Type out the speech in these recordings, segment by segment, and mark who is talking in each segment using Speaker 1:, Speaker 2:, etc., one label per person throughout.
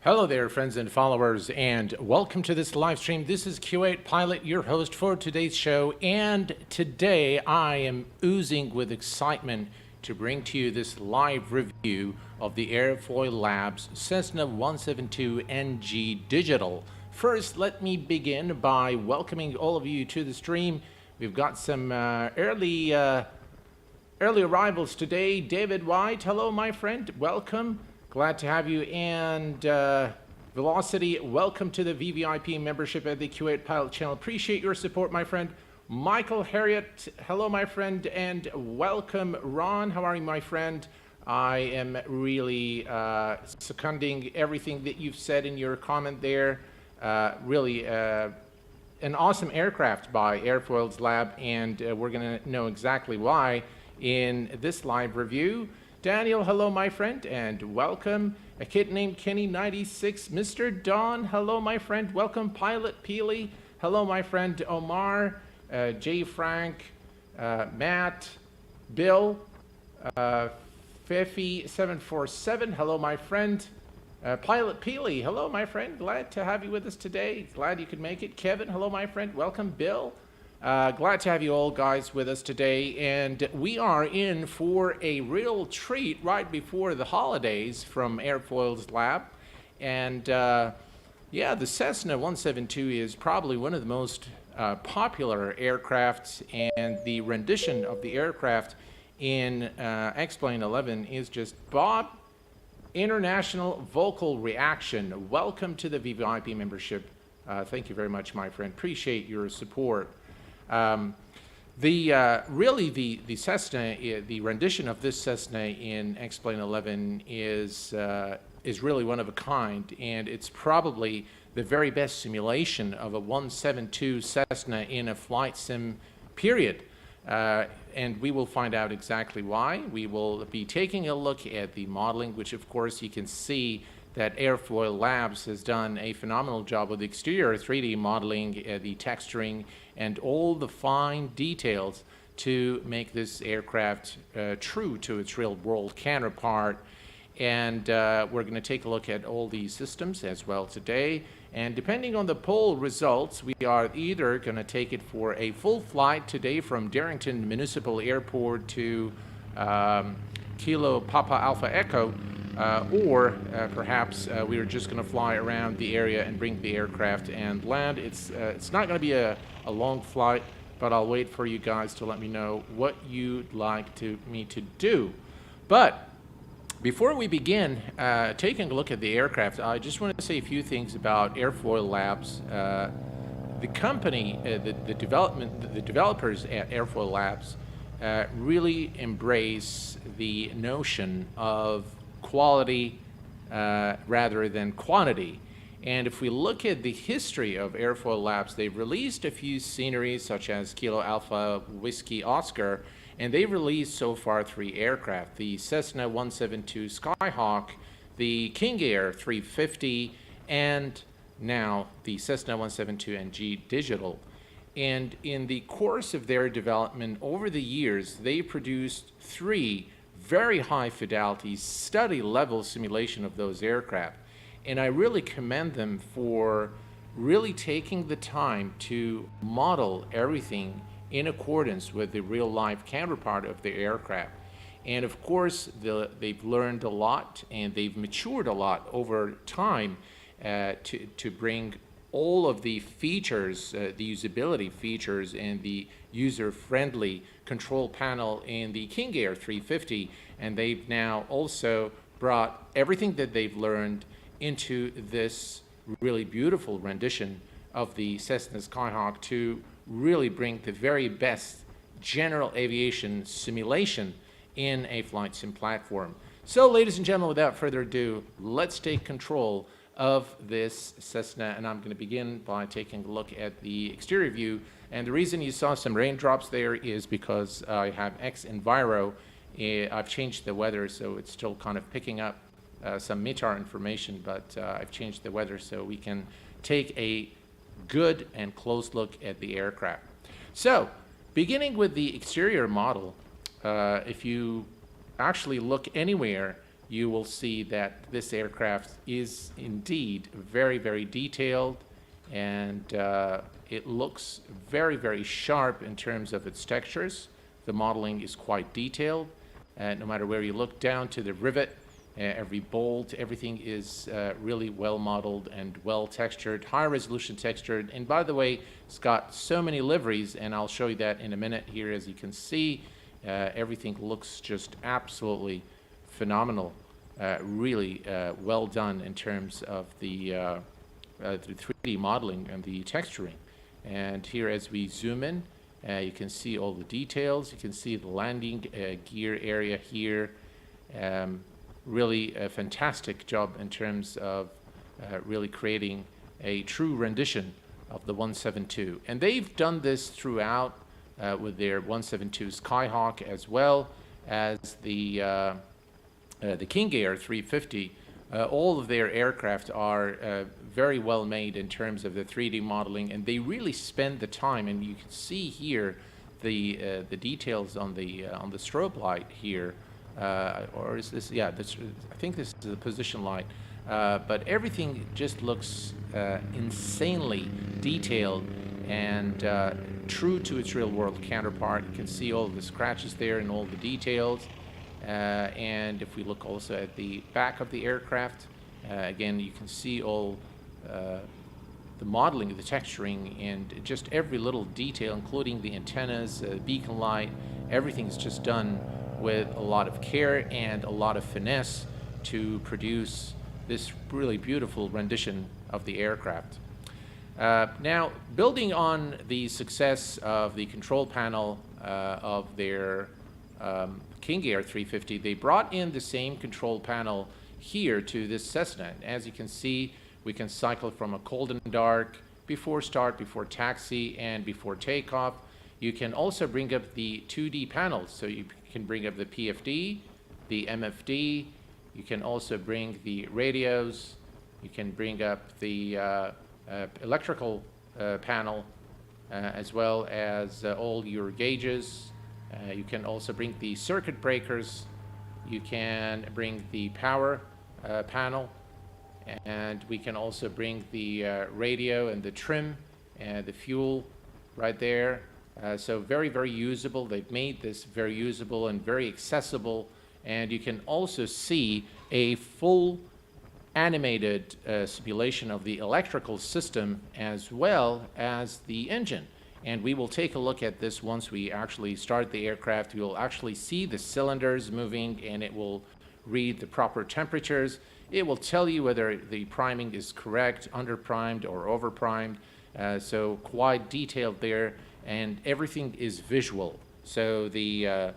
Speaker 1: Hello there, friends and followers, and welcome to this live stream. This is Q8 Pilot, your host for today's show, and today I am oozing with excitement to bring to you this live review of the AirfoilLabs Cessna 172 NG Digital. First, let me begin by welcoming all of you to the stream. We've got some early arrivals today. David White, hello, my friend, welcome. Glad to have you. And Velocity, welcome to the VVIP membership at the Q8 Pilot channel. Appreciate your support, my friend. Michael Harriet, hello, my friend, and welcome. Ron, how are you, my friend? I am really seconding everything that you've said in your comment there. Really an awesome aircraft by AirfoilLabs, and we're going to know exactly why in this live review. Daniel, hello, my friend, and welcome. A kid named Kenny96. Mr. Don, hello, my friend. Welcome. Pilot Peely, hello, my friend. Omar, J. Frank, Matt, Bill, Fifi747, hello, my friend. Pilot Peely, hello, my friend. Glad to have you with us today. Glad you could make it. Kevin, hello, my friend. Welcome. Bill. Glad to have you all guys with us today, and we are in for a real treat right before the holidays from AirfoilLabs. And yeah, the Cessna 172 is probably one of the most popular aircrafts, and the rendition of the aircraft in X-Plane 11 is just Bob International Vocal Reaction. Welcome to the VVIP membership. Thank you very much, my friend. Appreciate your support. Really the Cessna, the rendition of this Cessna in X-Plane 11 is really one of a kind, and it's probably the very best simulation of a 172 Cessna in a flight sim period. And we will find out exactly why. We will be taking a look at the modeling, which of course you can see that AirfoilLabs has done a phenomenal job with the exterior 3D modeling, the texturing, and all the fine details to make this aircraft true to its real-world counterpart. And we're going to take a look at all these systems as well today. And depending on the poll results, we are either going to take it for a full flight today from Darrington Municipal Airport to Kilo Papa Alpha Echo, or perhaps we are just going to fly around the area and bring the aircraft and land. It's not going to be a long flight, but I'll wait for you guys to let me know what you'd like me to do. But before we begin taking a look at the aircraft, I just want to say a few things about AirfoilLabs. The company, the developers at AirfoilLabs really embrace the notion of quality rather than quantity. And if we look at the history of AirfoilLabs, they've released a few sceneries such as Kilo Alpha Whiskey Oscar, and they've released so far 3 aircraft: the Cessna 172 Skyhawk, the King Air 350, and now the Cessna 172 NG Digital. And in the course of their development over the years, they produced 3 very high fidelity study level simulation of those aircraft. And I really commend them for really taking the time to model everything in accordance with the real life counterpart of the aircraft. And of course, they've learned a lot and they've matured a lot over time to bring all of the features, the usability features and the user-friendly control panel in the King Air 350. And they've now also brought everything that they've learned into this really beautiful rendition of the Cessna Skyhawk to really bring the very best general aviation simulation in a flight sim platform. So, ladies and gentlemen, without further ado, let's take control of this Cessna, and I'm going to begin by taking a look at the exterior view. And the reason you saw some raindrops there is because I have X Enviro. I've changed the weather, so it's still kind of picking up some METAR information, but I've changed the weather so we can take a good and close look at the aircraft. So, beginning with the exterior model, if you actually look anywhere you will see that this aircraft is indeed very, very detailed, and it looks very, very sharp in terms of its textures. The modeling is quite detailed, no matter where you look down to the rivet, every bolt, everything is really well modeled and well textured, high resolution textured. And by the way, it's got so many liveries, and I'll show you that in a minute here. As you can see, everything looks just absolutely phenomenal, really well done in terms of the 3D modeling and the texturing. And here, as we zoom in, you can see all the details. You can see the landing gear area here. Really a fantastic job in terms of really creating a true rendition of the 172. And they've done this throughout with their 172 Skyhawk, as well as the King Air 350. All of their aircraft are very well made in terms of the 3D modeling, and they really spend the time. And you can see here the details on the strobe light here. Or is this? Yeah, I think this is the position light. But everything just looks insanely detailed and true to its real-world counterpart. You can see all the scratches there and all the details. And if we look also at the back of the aircraft, again, you can see all the modeling, the texturing, and just every little detail, including the antennas, beacon light. Everything is just done with a lot of care and a lot of finesse to produce this really beautiful rendition of the aircraft. Now, building on the success of the control panel of their King Air 350, they brought in the same control panel here to this Cessna. As you can see, we can cycle from a cold and dark, before start, before taxi, and before takeoff. You can also bring up the 2D panels, so you can bring up the PFD, the MFD. You can also bring the radios. You can bring up the electrical panel, as well as all your gauges. You can also bring the circuit breakers. You can bring the power panel, and we can also bring the radio and the trim and the fuel right there. So very, very usable. They've made this very usable and very accessible. And you can also see a full animated simulation of the electrical system as well as the engine. And we will take a look at this once we actually start the aircraft. You'll actually see the cylinders moving, and it will read the proper temperatures. It will tell you whether the priming is correct, under-primed or over-primed. So quite detailed there. And everything is visual. So the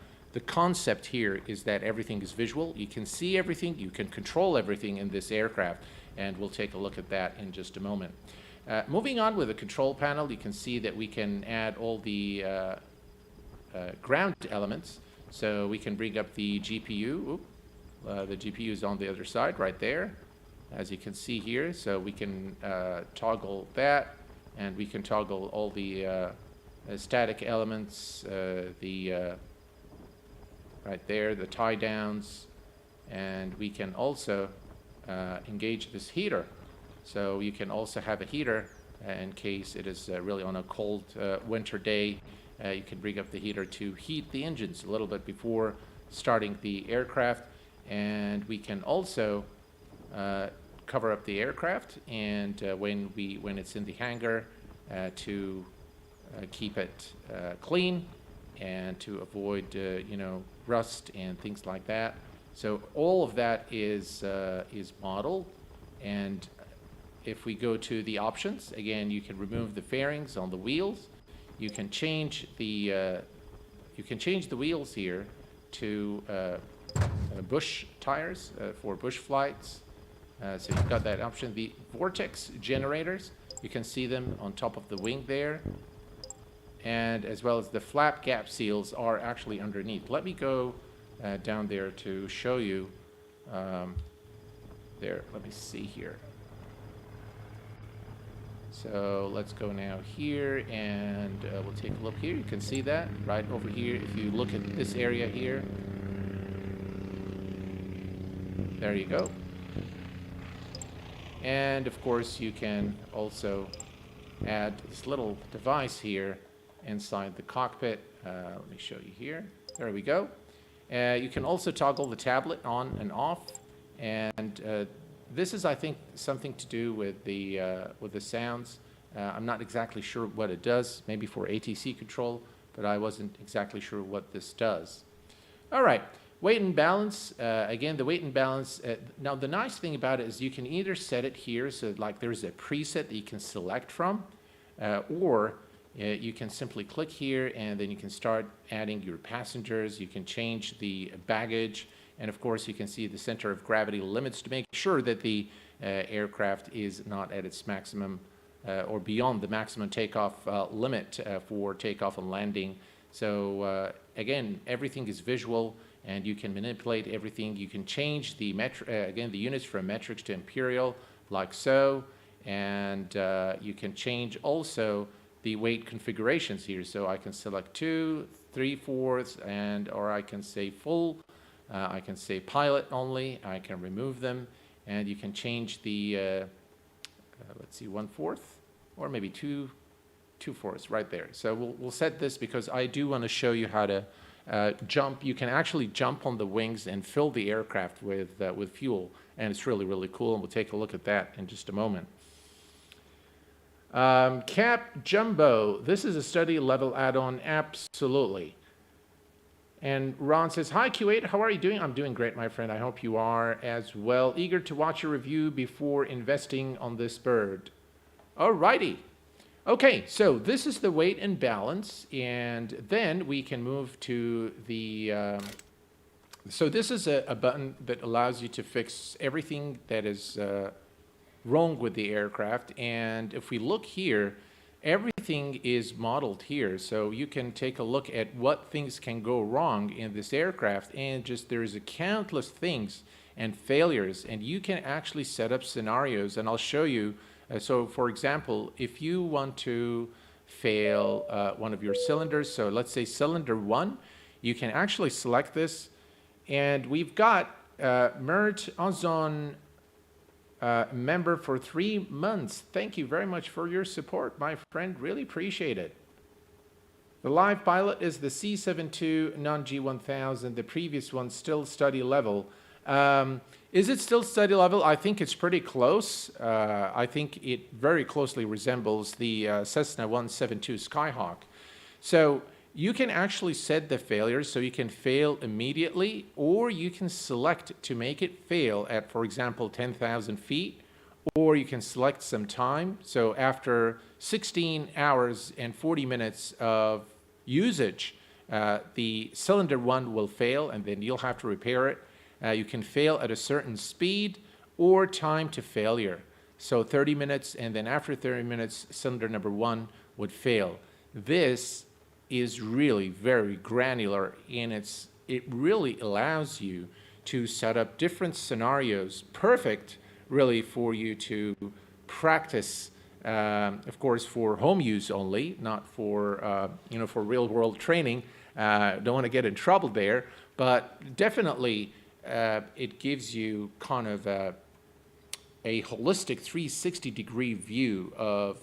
Speaker 1: concept here is that everything is visual. You can see everything, you can control everything in this aircraft, and we'll take a look at that in just a moment. Moving on with the control panel, you can see that we can add all the ground elements. So we can bring up the GPU. The GPU is on the other side right there, as you can see here. So we can toggle that, and we can toggle all the static elements, right there, the tie downs, and we can also engage this heater. So you can also have a heater in case it is really on a cold winter day. You can bring up the heater to heat the engines a little bit before starting the aircraft, and we can also cover up the aircraft, and when it's in the hangar, to keep it clean and to avoid rust and things like that. So all of that is modeled. And if we go to the options, again, you can remove the fairings on the wheels. You can change the wheels here to bush tires for bush flights. So you've got that option. The vortex generators, you can see them on top of the wing there. And as well as the flap gap seals are actually underneath. Let me go down there to show you. There, let me see here. So let's go now here, and we'll take a look here. You can see that right over here. If you look at this area here, There you go. And of course, you can also add this little device here inside the cockpit. Let me show you here. There we go. You can also toggle the tablet on and off. And this is, I think, something to do with the sounds. I'm not exactly sure what it does, maybe for ATC control, but I wasn't exactly sure what this does. All right. Weight and balance, again, the weight and balance. Now, the nice thing about it is you can either set it here, so like there's a preset that you can select from, or you can simply click here and then you can start adding your passengers. You can change the baggage, and of course, you can see the center of gravity limits to make sure that the aircraft is not at its maximum or beyond the maximum takeoff limit for takeoff and landing. So again, everything is visual, and you can manipulate everything. You can change the again, the units from metrics to imperial, like so, and you can change also the weight configurations here. So I can select 2, 3/4, and or I can say full. I can say pilot only. I can remove them, and you can change the let's see, 1/4, or maybe 2/4 right there. So we'll set this because I do want to show you how to jump. You can actually jump on the wings and fill the aircraft with fuel, and it's really, really cool, and we'll take a look at that in just a moment. Cap Jumbo, this is a study level add-on, absolutely. And Ron says, hi Q8, how are you doing? I'm doing great, my friend. I hope you are as well. Eager to watch your review before investing on this bird. All righty. Okay, so this is the weight and balance, and then we can move to the, so this is a button that allows you to fix everything that is wrong with the aircraft. And if we look here, everything is modeled here, so you can take a look at what things can go wrong in this aircraft, and just there's a countless things and failures, and you can actually set up scenarios, and I'll show you. So for example, if you want to fail one of your cylinders, so let's say cylinder 1, you can actually select this, and we've got Mert Ozon member for 3 months. Thank you very much for your support, my friend. Really appreciate it. The live pilot is the C172 NG Digital. The previous one still study level. Is it still study level? I think it's pretty close. I think it very closely resembles the Cessna 172 Skyhawk. So you can actually set the failures so you can fail immediately, or you can select to make it fail at, for example, 10,000 feet, or you can select some time. So after 16 hours and 40 minutes of usage, the cylinder 1 will fail, and then you'll have to repair it. You can fail at a certain speed or time to failure. So 30 minutes, and then after 30 minutes, cylinder number 1 would fail. This is really very granular, and it really allows you to set up different scenarios, perfect really for you to practice, of course, for home use only, not for, for real world training. Don't want to get in trouble there, but definitely it gives you kind of a holistic 360-degree view of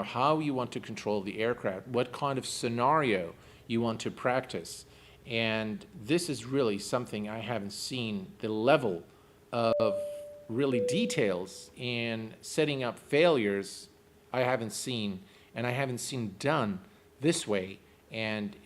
Speaker 1: how you want to control the aircraft, what kind of scenario you want to practice. And this is really something I haven't seen, the level of really details in setting up failures I haven't seen, and I haven't seen done this way and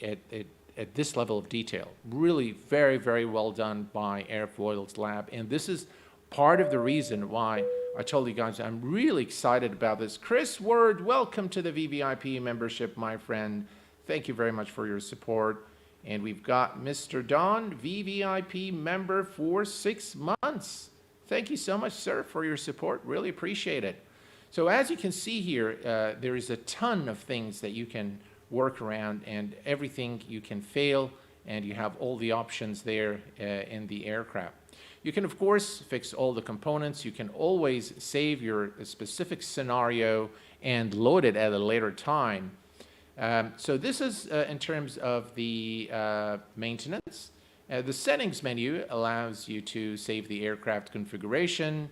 Speaker 1: at this level of detail. Really very, very well done by AirfoilLabs. And this is part of the reason why I told you guys I'm really excited about this. Chris Word, welcome to the VVIP membership, my friend. Thank you very much for your support. And we've got Mr. Don, VVIP member for 6 months. Thank you so much, sir, for your support. Really appreciate it. So as you can see here, there is a ton of things that you can work around, and everything you can fail, and you have all the options there in the aircraft. You can, of course, fix all the components. You can always save your specific scenario and load it at a later time. So this is in terms of the maintenance. The settings menu allows you to save the aircraft configuration,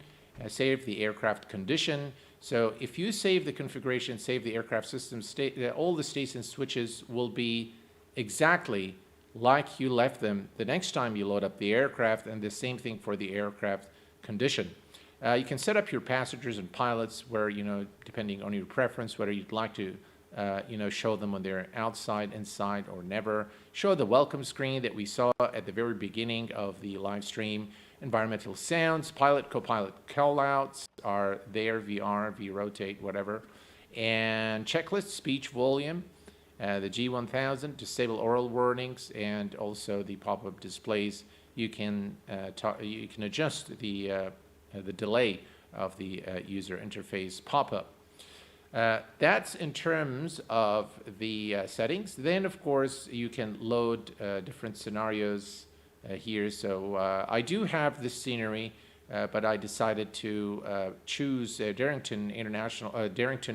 Speaker 1: save the aircraft condition. So if you save the configuration, save the aircraft system state, all the states and switches will be exactly like you left them the next time you load up the aircraft, and the same thing for the aircraft condition. You can set up your passengers and pilots where, depending on your preference, whether you'd like to, show them when they're outside, inside, or never. Show the welcome screen that we saw at the very beginning of the live stream. Environmental sounds, pilot, co-pilot callouts are there, VR, V-rotate, whatever. And checklist, speech volume, the G1000, disable oral warnings, and also the pop-up displays. You can adjust the delay of the user interface pop-up. That's in terms of the settings. Then, of course, you can load different scenarios here. So I do have this scenery, but I decided to choose Darrington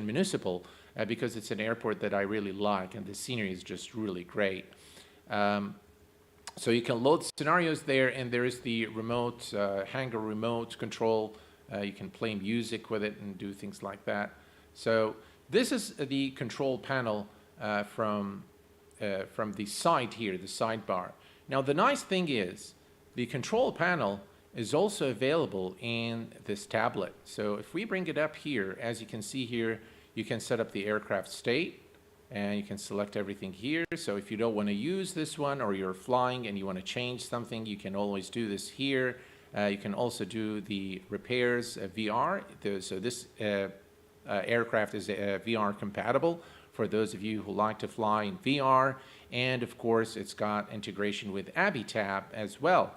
Speaker 1: Municipal because it's an airport that I really like, and the scenery is just really great. So you can load scenarios there, and there is the remote, hangar remote control. You can play music with it and do things like that. So this is the control panel from the side here, the sidebar. Now the nice thing is the control panel is also available in this tablet. So if we bring it up here, as you can see here, you can set up the aircraft state, and you can select everything here. So if you don't want to use this one, or you're flying and you want to change something, you can always do this here. You can also do the repairs VR. So this aircraft is VR compatible for those of you who like to fly in VR, and of course it's got integration with AbiTab as well.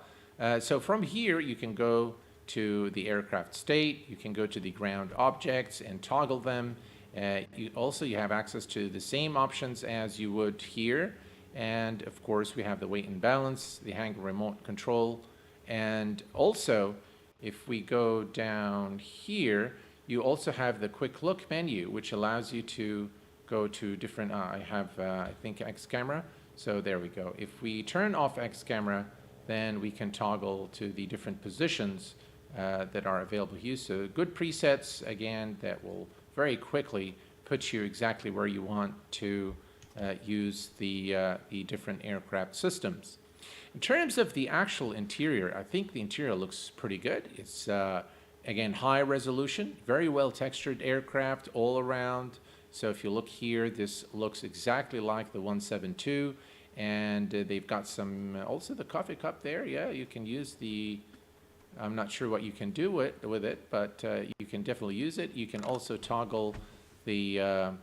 Speaker 1: So from here you can go to the aircraft state, you can go to the ground objects and toggle them. You have access to the same options as you would here, and of course we have the weight and balance, the hangar remote control, and also if we go down here, you also have the quick look menu, which allows you to go to different, I have, I think, X camera. So there we go. If we turn off X camera, then we can toggle to the different positions that are available here. So good presets, again, that will very quickly put you exactly where you want to use the different aircraft systems. In terms of the actual interior, I think the interior looks pretty good. It's again, high resolution, very well textured aircraft all around. So if you look here, this looks exactly like the 172, and they've got some, also the coffee cup there. Yeah, you can use the, I'm not sure what you can do with it, but you can definitely use it. You can also toggle the, I'm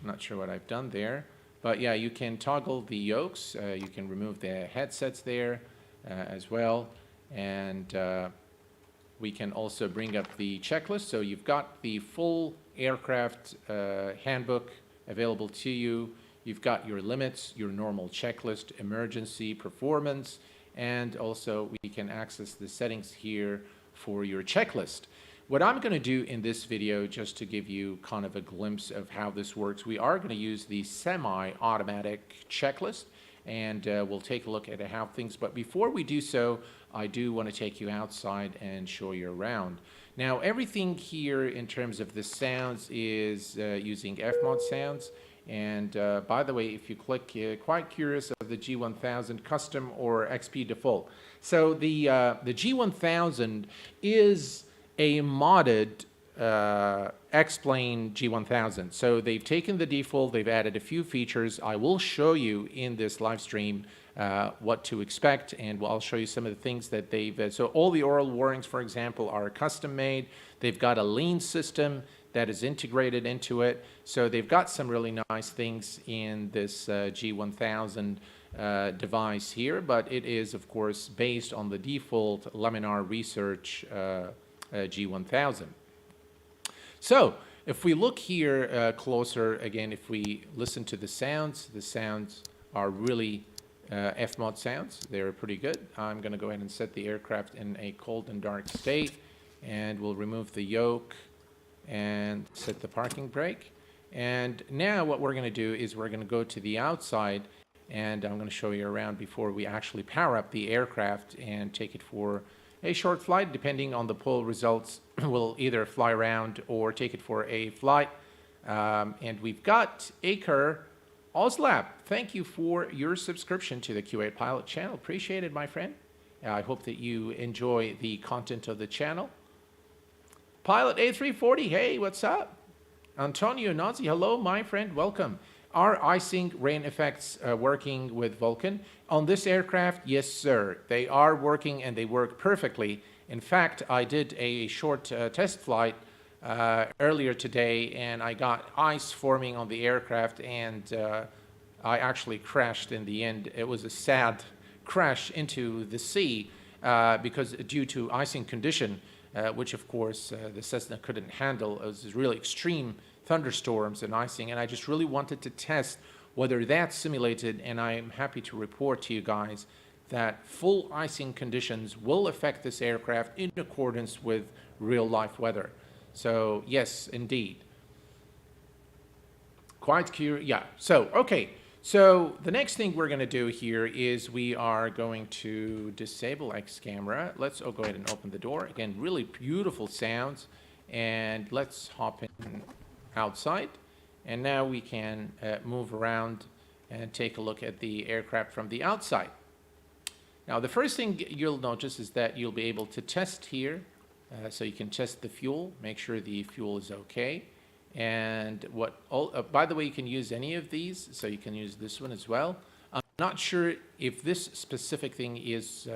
Speaker 1: not sure what I've done there, but yeah, you can toggle the yokes. You can remove the headsets there as well, and we can also bring up the checklist. So you've got the full aircraft handbook available to you. You've got your limits, your normal checklist, emergency, performance, and also we can access the settings here for your checklist. What I'm going to do in this video, just to give you kind of a glimpse of how this works, we are going to use the semi-automatic checklist, and we'll take a look at how things, but before we do so, I do want to take you outside and show you around. Now, everything here in terms of the sounds is using FMOD sounds. And by the way, if you click, quite curious of the G1000 custom or XP default. So the G1000 is a modded X-Plane G1000. So they've taken the default, they've added a few features. I will show you in this live stream what to expect, and I'll show you some of the things that they've, so all the oral warnings, for example, are custom made. They've got a lean system that is integrated into it. So they've got some really nice things in this G1000 device here, but it is, of course, based on the default Laminar Research G1000. So if we look here closer, again, if we listen to the sounds are really FMOD sounds. They're pretty good. I'm going to go ahead and set the aircraft in a cold and dark state, and we'll remove the yoke and set the parking brake. And now what we're going to do is we're going to go to the outside and I'm going to show you around before we actually power up the aircraft and take it for a short flight. Depending on the poll results, we'll either fly around or take it for a flight. And we've got Aker Oslab. Thank you for your subscription to the Q8 Pilot channel. Appreciate it, my friend. I hope that you enjoy the content of the channel. Pilot A340, hey, what's up? Antonio Nazi, hello, my friend, welcome. Are icing rain effects working with Vulcan? On this aircraft, yes, sir. They are working and they work perfectly. In fact, I did a short test flight earlier today, and I got ice forming on the aircraft, and I actually crashed in the end. It was a sad crash into the sea because due to icing condition, which of course the Cessna couldn't handle. It was really extreme thunderstorms and icing, and I just really wanted to test whether that's simulated, and I'm happy to report to you guys that full icing conditions will affect this aircraft in accordance with real-life weather. So yes, indeed. Quite curious, yeah. So, okay. So the next thing we're going to do here is we are going to disable X camera. Let's go ahead and open the door. Again, really beautiful sounds. And let's hop in outside. And now we can move around and take a look at the aircraft from the outside. Now, the first thing you'll notice is that you'll be able to test here. So you can test the fuel, make sure the fuel is okay. And by the way, you can use any of these, so you can use this one as well. I'm not sure if this specific thing is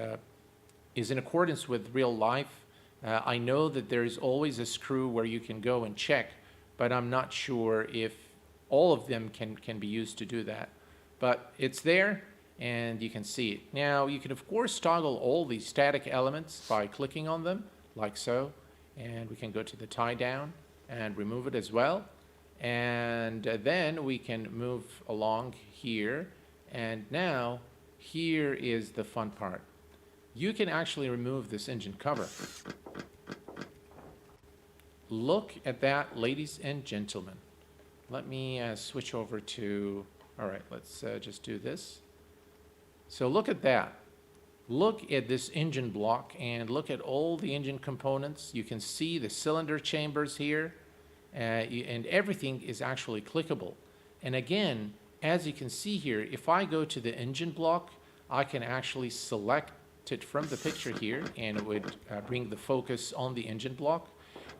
Speaker 1: in accordance with real life. I know that there's always a screw where you can go and check, but I'm not sure if all of them can be used to do that. But it's there, and you can see it. Now, you can, of course, toggle all these static elements by clicking on them, like so. And we can go to the tie down and remove it as well. And then we can move along here. And now, here is the fun part. You can actually remove this engine cover. Look at that, ladies and gentlemen. Let me switch over to, all right, let's just do this. So look at that. Look at this engine block and look at all the engine components. You can see the cylinder chambers here, and everything is actually clickable. And again, as you can see here, if I go to the engine block, I can actually select it from the picture here, and it would bring the focus on the engine block.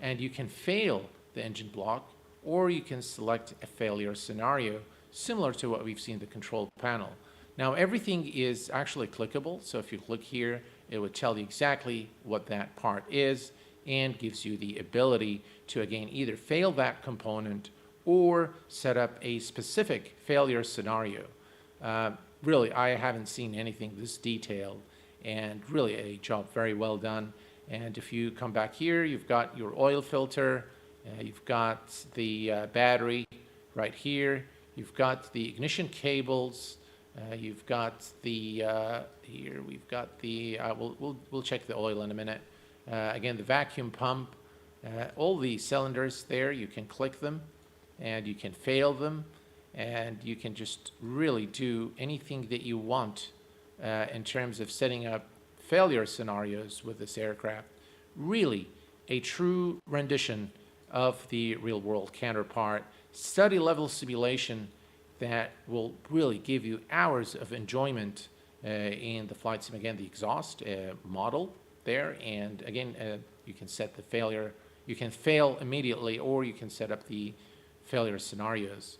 Speaker 1: And you can fail the engine block, or you can select a failure scenario, similar to what we've seen in the control panel. Now, everything is actually clickable, so if you click here, it would tell you exactly what that part is and gives you the ability to, again, either fail that component or set up a specific failure scenario. Really, I haven't seen anything this detailed, and really a job very well done. And if you come back here, you've got your oil filter, you've got the battery right here, you've got the ignition cables, you've got the here we've got the we'll check the oil in a minute. Again, the vacuum pump, all the cylinders there, you can click them and you can fail them, and you can just really do anything that you want in terms of setting up failure scenarios with this aircraft. Really a true rendition of the real world counterpart, study level simulation that will really give you hours of enjoyment in the flight sim. Again, the exhaust model there, and again, you can set the failure. You can fail immediately, or you can set up the failure scenarios.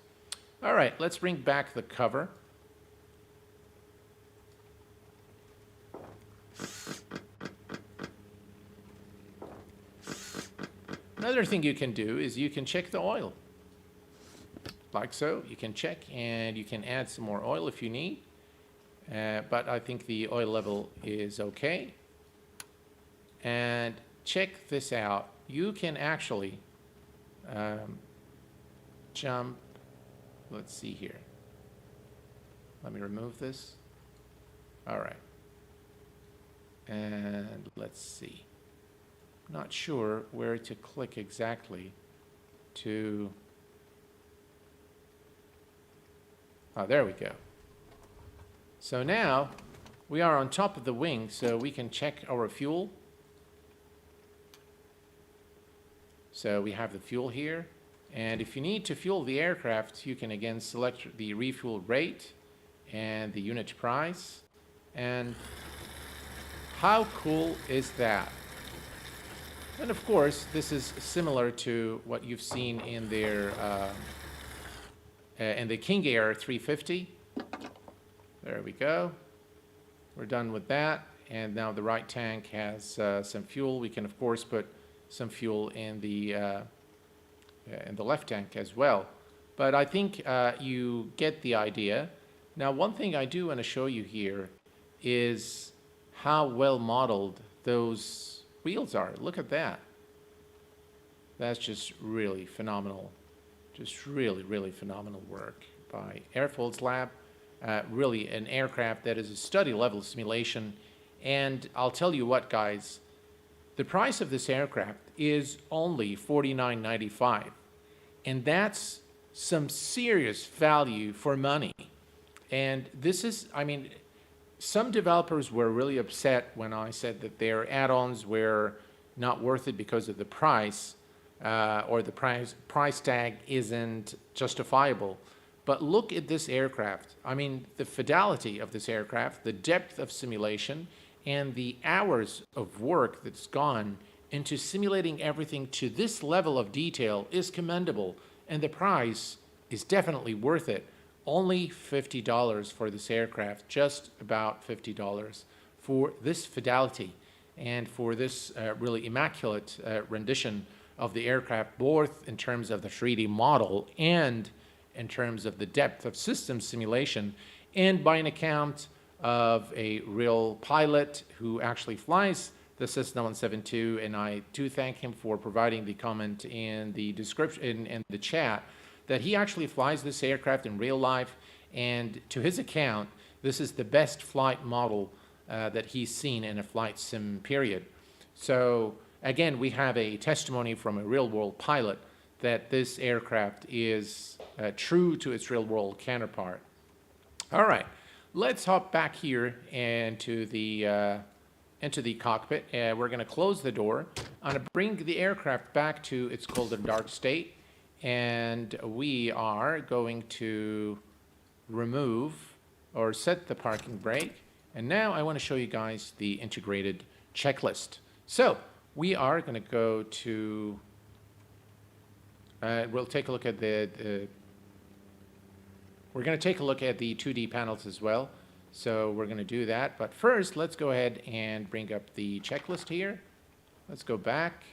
Speaker 1: All right, let's bring back the cover. Another thing you can do is you can check the oil. Like so, you can check and you can add some more oil if you need. But I think the oil level is okay. And check this out. You can actually jump. Let's see here. Let me remove this. All right. And let's see. Not sure where to click exactly to... Oh, there we go. So now we are on top of the wing, so we can check our fuel. So we have the fuel here. And if you need to fuel the aircraft, you can again select the refuel rate and the unit price. And how cool is that? And of course, this is similar to what you've seen in their in the King Air 350. There we go. We're done with that. And now the right tank has some fuel. We can of course put some fuel in the left tank as well. But I think you get the idea. Now, one thing I do want to show you here is how well modeled those wheels are. Look at that. That's just really phenomenal. Just really, really phenomenal work by AirfoilLabs. Really an aircraft that is a study level simulation. And I'll tell you what, guys, the price of this aircraft is only $49.95. And that's some serious value for money. And this is, I mean, some developers were really upset when I said that their add-ons were not worth it because of the price, or the price tag isn't justifiable. But look at this aircraft. I mean, the fidelity of this aircraft, the depth of simulation, and the hours of work that's gone into simulating everything to this level of detail is commendable, and the price is definitely worth it. Only $50 for this aircraft, just about $50 for this fidelity and for this really immaculate rendition of the aircraft, both in terms of the 3D model and in terms of the depth of system simulation, and by an account of a real pilot who actually flies the Cessna 172, and I do thank him for providing the comment in the description, in the chat, that he actually flies this aircraft in real life, and to his account, this is the best flight model that he's seen in a flight sim period. So again, we have a testimony from a real-world pilot that this aircraft is true to its real-world counterpart. All right, let's hop back here into the cockpit. We're going to close the door. I'm going to bring the aircraft back to its cold and dark state. And we are going to remove or set the parking brake. And now I want to show you guys the integrated checklist. So we are going to go to, we'll take a look at we're going to take a look at the 2D panels as well. So we're going to do that. But first, let's go ahead and bring up the checklist here. Let's go back.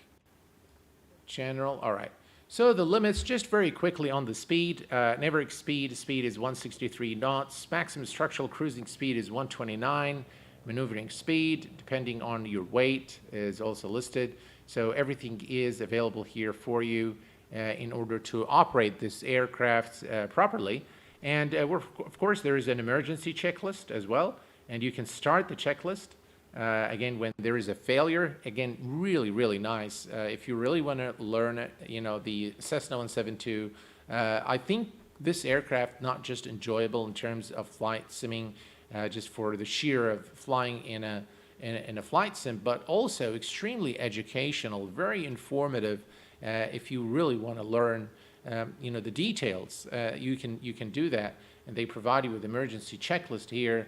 Speaker 1: General. All right. So the limits, just very quickly on the speed, never exceed speed is 163 knots, maximum structural cruising speed is 129, maneuvering speed, depending on your weight, is also listed. So everything is available here for you in order to operate this aircraft properly. And of course, there is an emergency checklist as well, and you can start the checklist. Again, when there is a failure, again, really, really nice. If you really want to learn, the Cessna 172, I think this aircraft, not just enjoyable in terms of flight simming, just for the sheer of flying in a flight sim, but also extremely educational, very informative. If you really want to learn, the details, you can do that, and they provide you with emergency checklist here.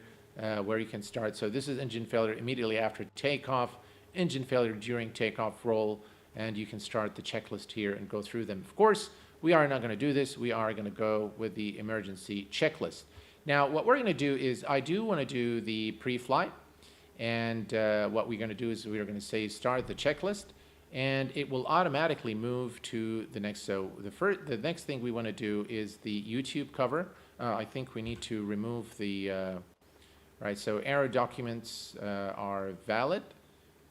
Speaker 1: Where you can start. So this is engine failure immediately after takeoff, engine failure during takeoff roll, and you can start the checklist here and go through them. Of course, we are not going to do this. We are going to go with the emergency checklist. Now, what we're going to do is I do want to do the pre-flight, and what we're going to do is we're going to say start the checklist, and it will automatically move to the next. So the next thing we want to do is the YouTube cover. I think we need to remove the right, so error documents are valid,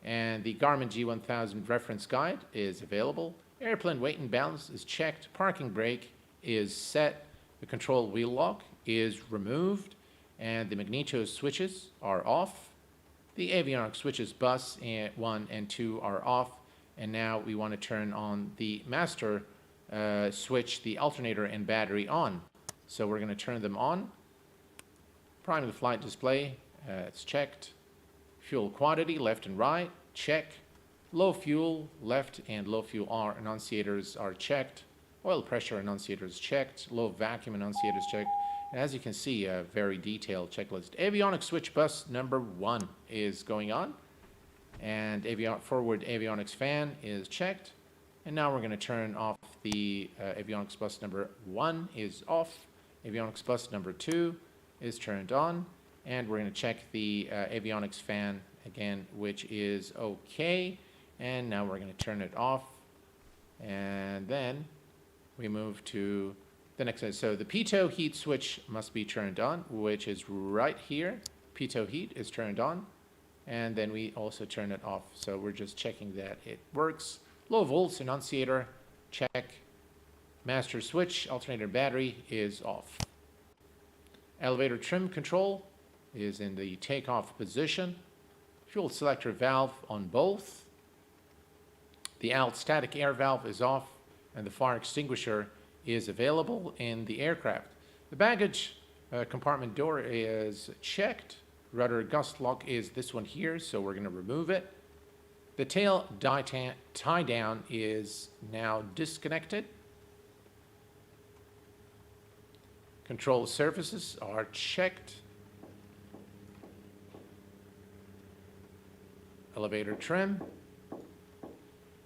Speaker 1: and the Garmin G1000 reference guide is available. Airplane weight and balance is checked. Parking brake is set. The control wheel lock is removed, and the magneto switches are off. The avionics switches bus 1 and 2 are off, and now we want to turn on the master switch, the alternator and battery on. So we're going to turn them on. Prime the flight display, it's checked. Fuel quantity, left and right, check. Low fuel, left and low fuel R annunciators are checked. Oil pressure annunciators checked. Low vacuum annunciators checked. And as you can see, a very detailed checklist. Avionics switch bus number 1 is going on. And forward avionics fan is checked. And now we're going to turn off the avionics bus number 1 is off. Avionics bus number 2 is turned on. And we're going to check the avionics fan again, which is okay. And now we're going to turn it off. And then we move to the next one. So the pitot heat switch must be turned on, which is right here. Pitot heat is turned on. And then we also turn it off. So we're just checking that it works. Low volts annunciator, check. Master switch, alternator battery is off. Elevator trim control is in the takeoff position. Fuel selector valve on both. The out static air valve is off, and the fire extinguisher is available in the aircraft. The baggage compartment door is checked. Rudder gust lock is this one here, so we're going to remove it. The tail tie down is now disconnected. Control surfaces are checked. Elevator trim.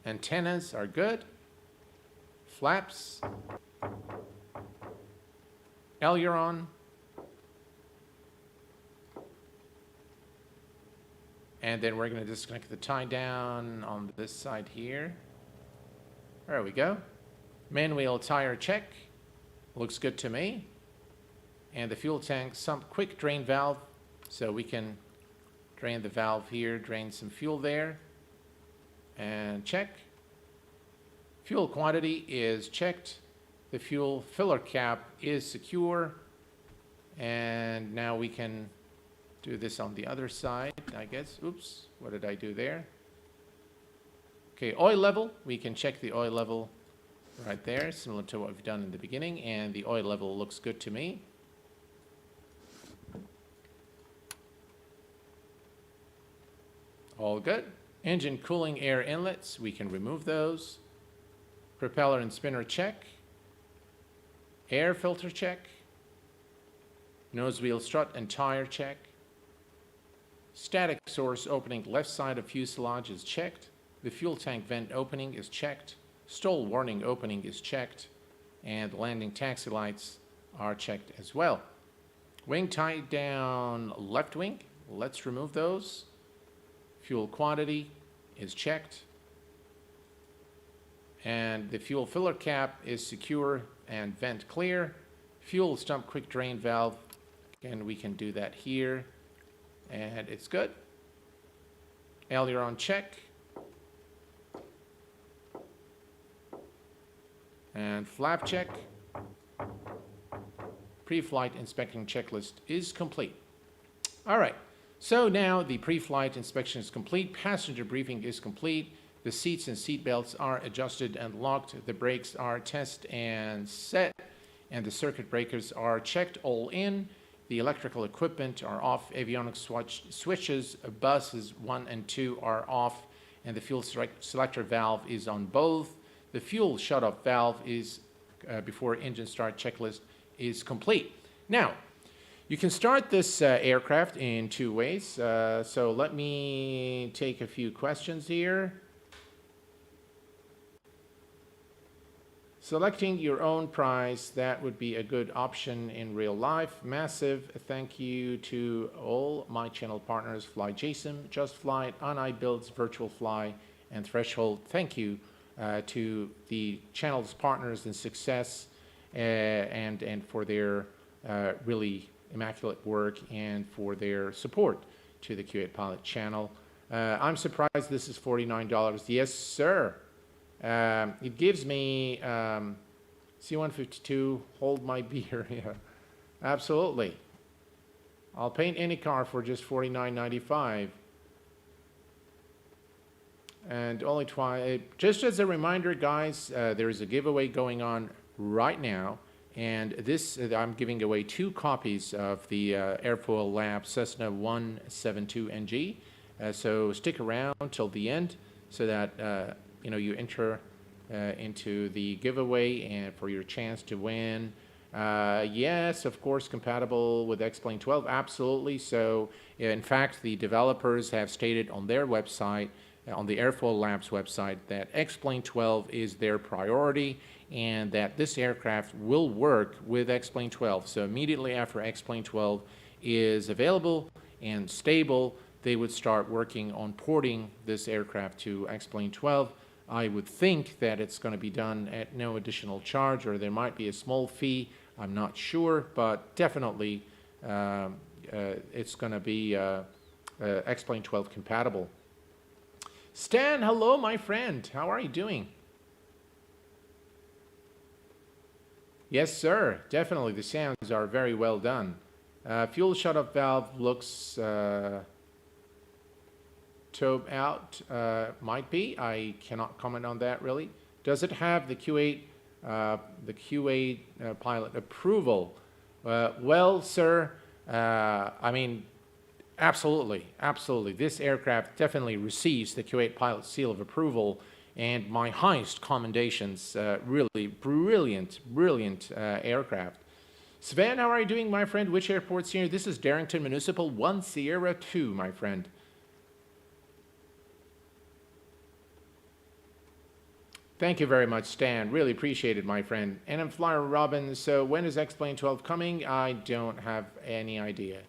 Speaker 1: Antennas are good. Flaps. Aileron. And then we're going to disconnect the tie down on this side here. There we go. Main wheel tire check. Looks good to me. And the fuel tank, some quick drain valve. So we can drain the valve here, drain some fuel there. And check. Fuel quantity is checked. The fuel filler cap is secure. And now we can do this on the other side, I guess. Oops, what did I do there? Okay, oil level. We can check the oil level right there, similar to what we've done in the beginning. And the oil level looks good to me. All good. Engine cooling air inlets, we can remove those. Propeller and spinner check. Air filter check. Nose wheel strut and tire check. Static source opening left side of fuselage is checked. The fuel tank vent opening is checked. Stall warning opening is checked. And landing taxi lights are checked as well. Wing tie down left wing. Let's remove those. Fuel quantity is checked. And the fuel filler cap is secure and vent clear. Fuel stump quick drain valve, again, we can do that here. And it's good. Aileron check. And flap check. Pre-flight inspection checklist is complete. All right. So now the pre-flight inspection is complete, passenger briefing is complete, the seats and seat belts are adjusted and locked, the brakes are tested and set, and the circuit breakers are checked all in, the electrical equipment are off, avionics switches, buses 1 and 2 are off, and the fuel selector valve is on both. The fuel shut-off valve is, before engine start checklist, is complete. Now, you can start this aircraft in 2 ways. So let me take a few questions here. Selecting your own price, that would be a good option in real life. Massive thank you to all my channel partners, FlyJSIM, Just Flight, OnIBuilds, Virtual Fly, and Threshold. Thank you to the channel's partners in success and for their really immaculate work and for their support to the Q8 Pilot channel. I'm surprised this is $49. Yes, sir. It gives me C152, hold my beer. Yeah, absolutely. I'll paint any car for just $49.95. And only twice. Just as a reminder, guys, there is a giveaway going on right now. And this, I'm giving away 2 copies of the AirfoilLabs Cessna 172 NG. So stick around till the end so that you enter into the giveaway and for your chance to win. Yes, of course, compatible with X-Plane 12, absolutely. So in fact, the developers have stated on their website, on the AirfoilLabs website, that X-Plane 12 is their priority and that this aircraft will work with X-Plane 12. So immediately after X-Plane 12 is available and stable, they would start working on porting this aircraft to X-Plane 12. I would think that it's going to be done at no additional charge, or there might be a small fee. I'm not sure, but definitely it's going to be X-Plane 12 compatible. Stan, hello, my friend. How are you doing? Yes, sir. Definitely. The sounds are very well done. Fuel shut-off valve looks towed out. Might be. I cannot comment on that, really. Does it have the Q8 pilot approval? Well, sir, I mean, absolutely, absolutely. This aircraft definitely receives the Q8 pilot seal of approval, and my highest commendations. Really brilliant, brilliant aircraft. Sven, how are you doing, my friend? Which airport's here? This is Darrington Municipal 1 Sierra 2, my friend. Thank you very much, Stan. Really appreciate it, my friend. And I'm Flyer Robin. So when is X-Plane 12 coming? I don't have any idea.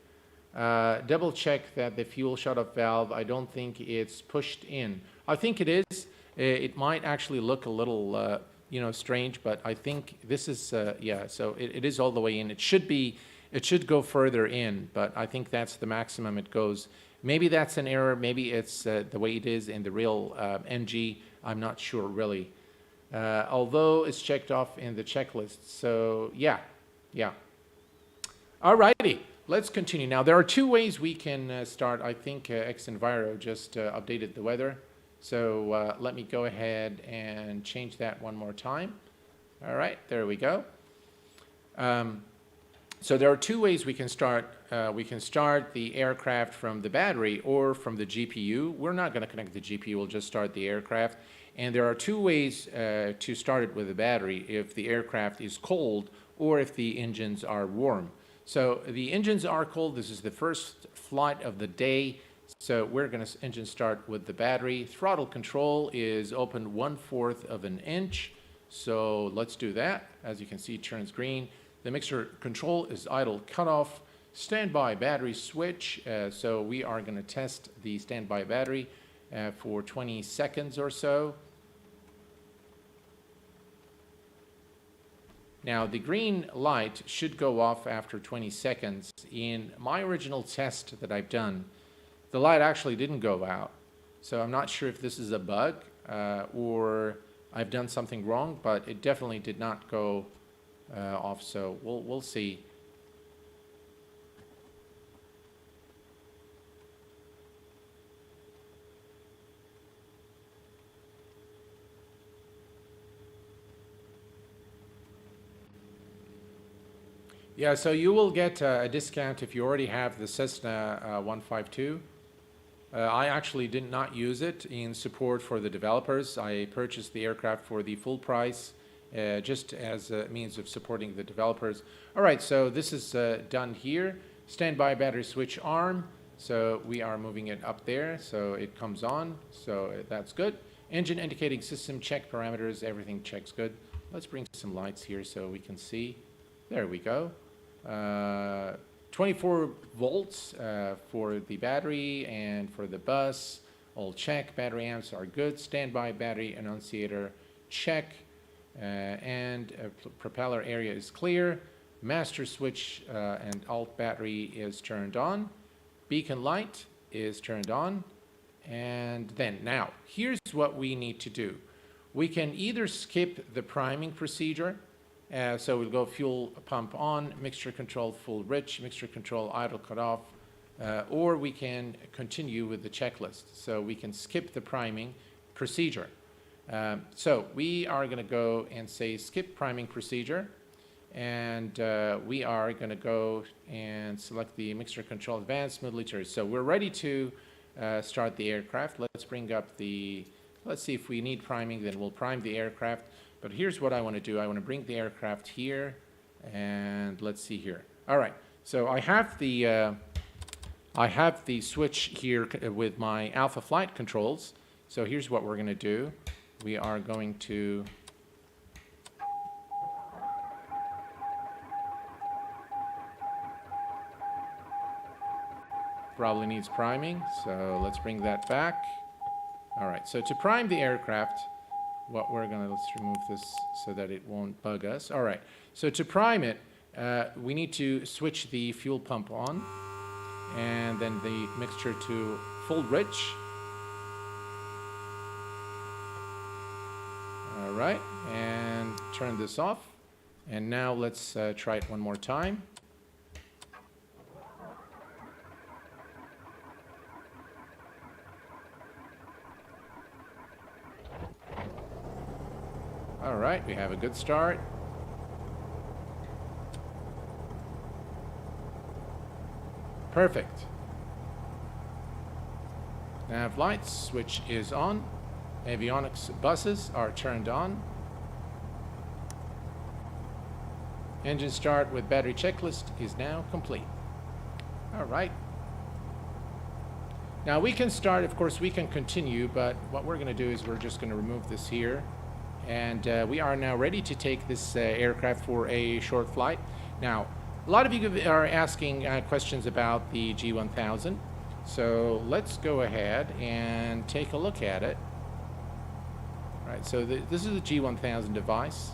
Speaker 1: Double check that the fuel shut-off valve, I don't think it's pushed in. I think it is. It might actually look a little, strange, but I think this is, yeah, so it is all the way in. It should go further in, but I think that's the maximum it goes. Maybe that's an error. Maybe it's the way it is in the real NG. I'm not sure, really. Although it's checked off in the checklist. So, yeah. All righty. Let's continue. Now, there are 2 ways we can start. I think Xenviro just updated the weather. So let me go ahead and change that one more time. All right, there we go. So there are 2 ways we can start. We can start the aircraft from the battery or from the GPU. We're not going to connect the GPU. We'll just start the aircraft. And there are 2 ways to start it with a battery if the aircraft is cold or if the engines are warm. So the engines are cold. This is the first flight of the day. So we're going to engine start with the battery. Throttle control is open 1/4 of an inch. So let's do that. As you can see, it turns green. The mixture control is idle cutoff. Standby battery switch. So we are going to test the standby battery for 20 seconds or so. Now, the green light should go off after 20 seconds. In my original test that I've done, the light actually didn't go out. So I'm not sure if this is a bug or I've done something wrong, but it definitely did not go off. So we'll see. Yeah, so you will get a discount if you already have the Cessna 152. I actually did not use it in support for the developers. I purchased the aircraft for the full price, just as a means of supporting the developers. All right, so this is done here. Standby battery switch arm. So we are moving it up there, so it comes on. So that's good. Engine indicating system check parameters. Everything checks good. Let's bring some lights here so we can see. There we go. 24 volts for the battery and for the bus. All check. Battery amps are good. Standby battery annunciator check. And propeller area is clear. Master switch and alt battery is turned on. Beacon light is turned on. And then now, here's what we need to do. We can either skip the priming procedure. So we'll go fuel pump on, mixture control full rich, mixture control idle cutoff, or we can continue with the checklist. So we can skip the priming procedure. So we are going to go and say skip priming procedure, and we are going to go and select the Mixture Control Advanced Smoothly Turn. So we're ready to start the aircraft. Let's bring up the, let's see if we need priming, then we'll prime the aircraft. But here's what I want to do. I want to bring the aircraft here, and let's see here. All right, so I have the switch here with my alpha flight controls. So here's what we're going to do. We are going to probably needs priming, so let's bring that back. All right, so to prime the aircraft, what we're going to, let's remove this so that it won't bug us. All right, so to prime it, we need to switch the fuel pump on, and then the mixture to full rich. All right, and turn this off. And now let's try it one more time. All right, we have a good start. Perfect. Nav lights switch is on. Avionics buses are turned on. Engine start with battery checklist is now complete. All right. Now we can start, of course, we can continue, but what we're going to do is we're just going to remove this here. And we are now ready to take this aircraft for a short flight. Now, a lot of you are asking questions about the G1000. So let's go ahead and take a look at it. All right, so this is the G1000 device.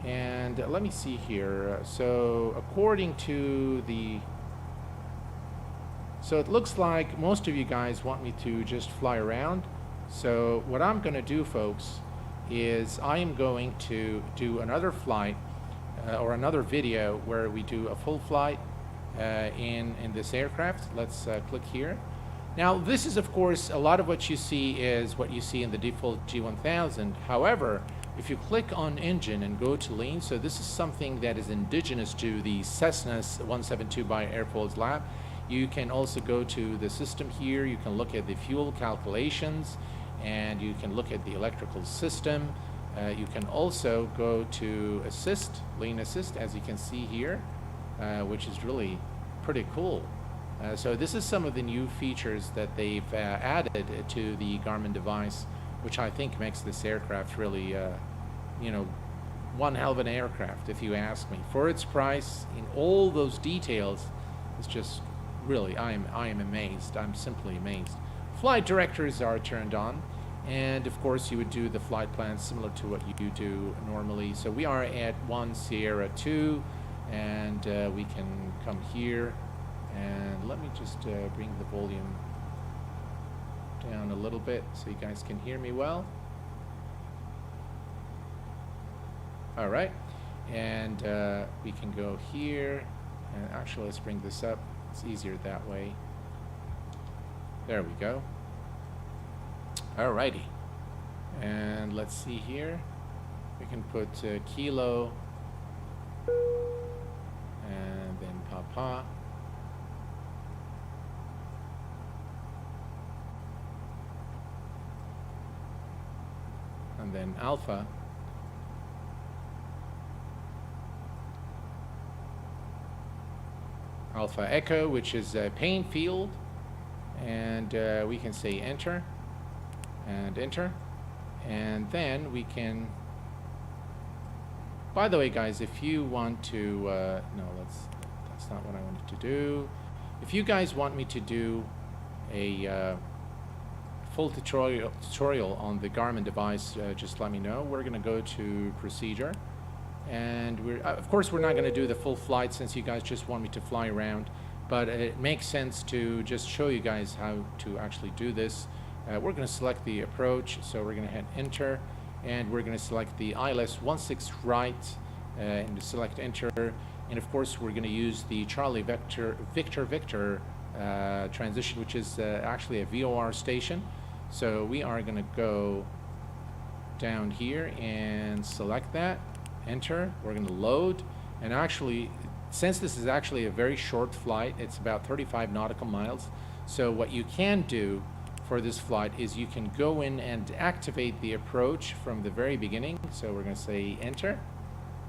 Speaker 1: And let me see here. So according to the... So it looks like most of you guys want me to just fly around. So what I'm going to do, folks, is I am going to do another flight or another video where we do a full flight in this aircraft. Let's click here. Now this is, of course, a lot of what you see is what you see in the default G1000. However, if you click on engine and go to lean, so this is something that is indigenous to the Cessna 172 by AirfoilLabs. You can also go to the system here. You can look at the fuel calculations, and you can look at the electrical system. You can also go to assist, lean assist, as you can see here, which is really pretty cool. So this is some of the new features that they've added to the Garmin device, which I think makes this aircraft really, you know, one hell of an aircraft, if you ask me. For its price, in all those details, it's just really, I am amazed. I'm simply amazed. Flight directors are turned on, and of course you would do the flight plan similar to what you do normally. So we are at 1 Sierra 2, and we can come here, and let me just bring the volume down a little bit so you guys can hear me well. All right, and we can go here, and actually let's bring this up. It's easier that way. There we go. Alrighty, and let's see here. We can put kilo and then papa. And then alpha. Alpha echo, which is pain field, and we can say enter. And enter, and then we can, by the way guys, if you want to no, that's not what I wanted to do. If you guys want me to do a full tutorial on the Garmin device, just let me know. We're gonna go to procedure, and we're of course we're not gonna do the full flight since you guys just want me to fly around, but it makes sense to just show you guys how to actually do this. We're going to select the approach, so we're going to hit enter, and we're going to select the ILS 16 right, and select enter, and of course we're going to use the Charlie Victor transition, which is actually a VOR station. So we are going to go down here and select that, enter. We're going to load, And actually, since this is actually a very short flight, it's about 35 nautical miles. So what you can do for this flight is you can go in and activate the approach from the very beginning. So we're going to say enter.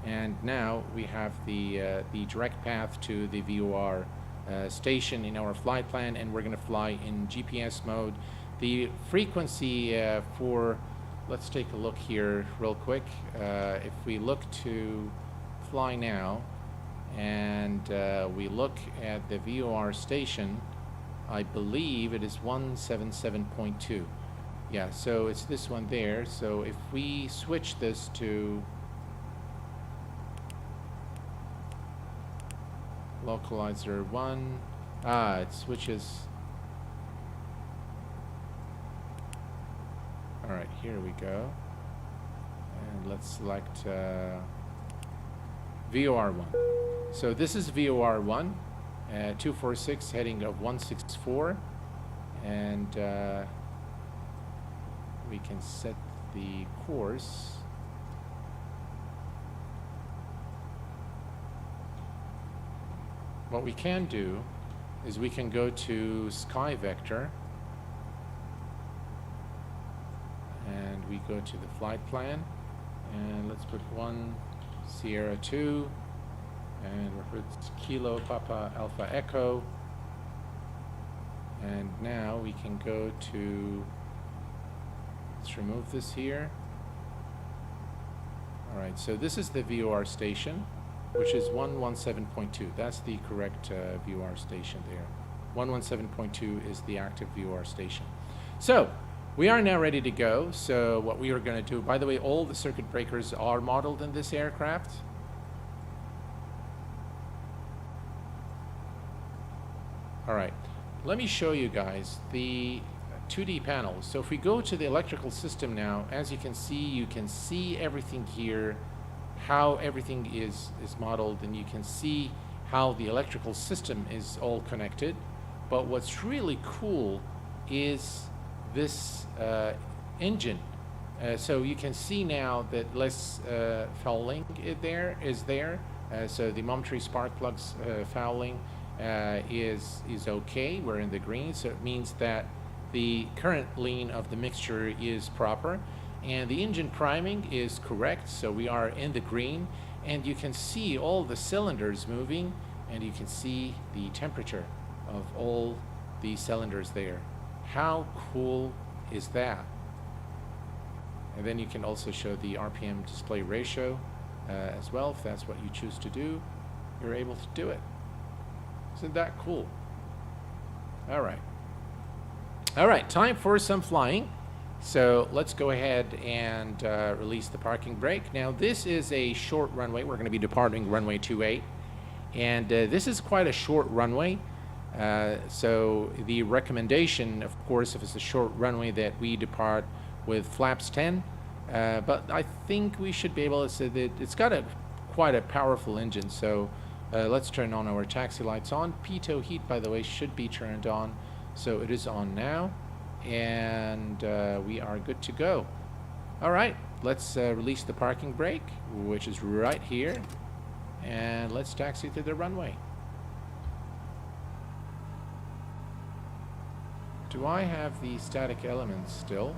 Speaker 1: And now we have the direct path to the VOR station in our flight plan, and we're going to fly in GPS mode. The frequency for, let's take a look here real quick. If we look to fly now, and we look at the VOR station, I believe it is 177.2. Yeah, so it's this one there. So if we switch this to localizer 1, it switches. All right, here we go. And let's select VOR1. So this is VOR1, 246 heading of 164, and we can set the course. What we can do is we can go to Sky Vector, and we go to the flight plan, and let's put 1 Sierra 2, and we'll put Kilo Papa Alpha Echo, and now we can go to, let's remove this here. All right, so this is the VOR station, which is 117.2. That's the correct VOR station there. 117.2 is the active VOR station. So we are now ready to go. So what we are going to do, by the way, all the circuit breakers are modeled in this aircraft. All right, let me show you guys the 2D panels. So if we go to the electrical system now, as you can see everything here, how everything is modeled, and you can see how the electrical system is all connected. But what's really cool is this engine. So you can see now that less fouling is there. So the momentary spark plugs fouling is okay. We're in the green, so it means that the current lean of the mixture is proper, and the engine priming is correct, so we are in the green, and you can see all the cylinders moving, and you can see the temperature of all the cylinders there. How cool is that? And then you can also show the RPM display ratio as well. If that's what you choose to do, you're able to do it. Isn't that cool? All right. All right, time for some flying. So let's go ahead and release the parking brake. Now this is a short runway. We're going to be departing runway 28. And this is quite a short runway. So the recommendation, of course, if it's a short runway, that we depart with flaps 10. But I think we should be able to say that it's got quite a powerful engine. So let's turn on our taxi lights on. Pitot heat, by the way, should be turned on. So it is on now. And we are good to go. All right, let's release the parking brake, which is right here. And let's taxi to the runway. Do I have the static elements still?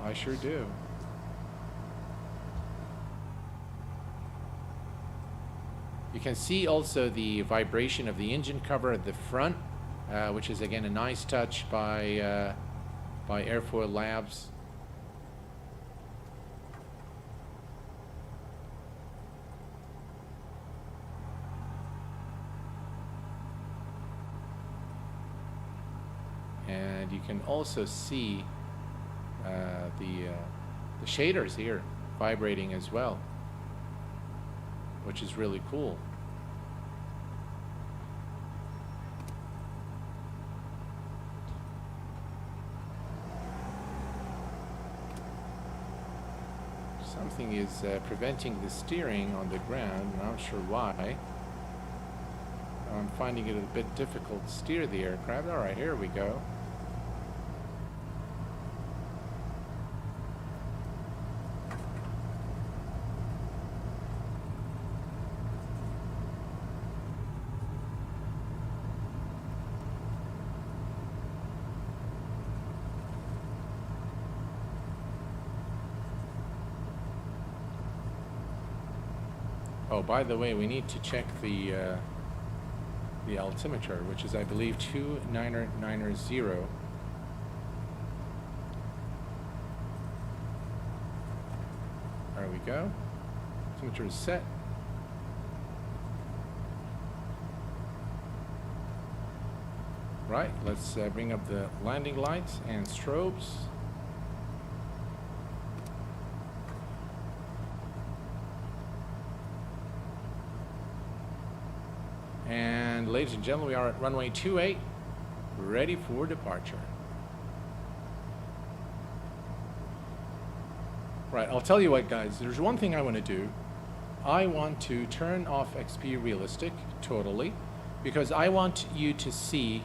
Speaker 1: I sure do. You can see also the vibration of the engine cover at the front, which is again a nice touch by AirfoilLabs. And you can also see the shaders here vibrating as well, which is really cool. Something is preventing the steering on the ground. I'm not sure why. I'm finding it a bit difficult to steer the aircraft. All right, here we go. Oh, by the way, we need to check the altimeter, which is, I believe, 2990. There we go. Altimeter is set. Right, let's bring up the landing lights and strobes. And ladies and gentlemen, we are at runway 28, ready for departure. Right, I'll tell you what, guys, there's one thing I want to do. I want to turn off XP Realistic totally, because I want you to see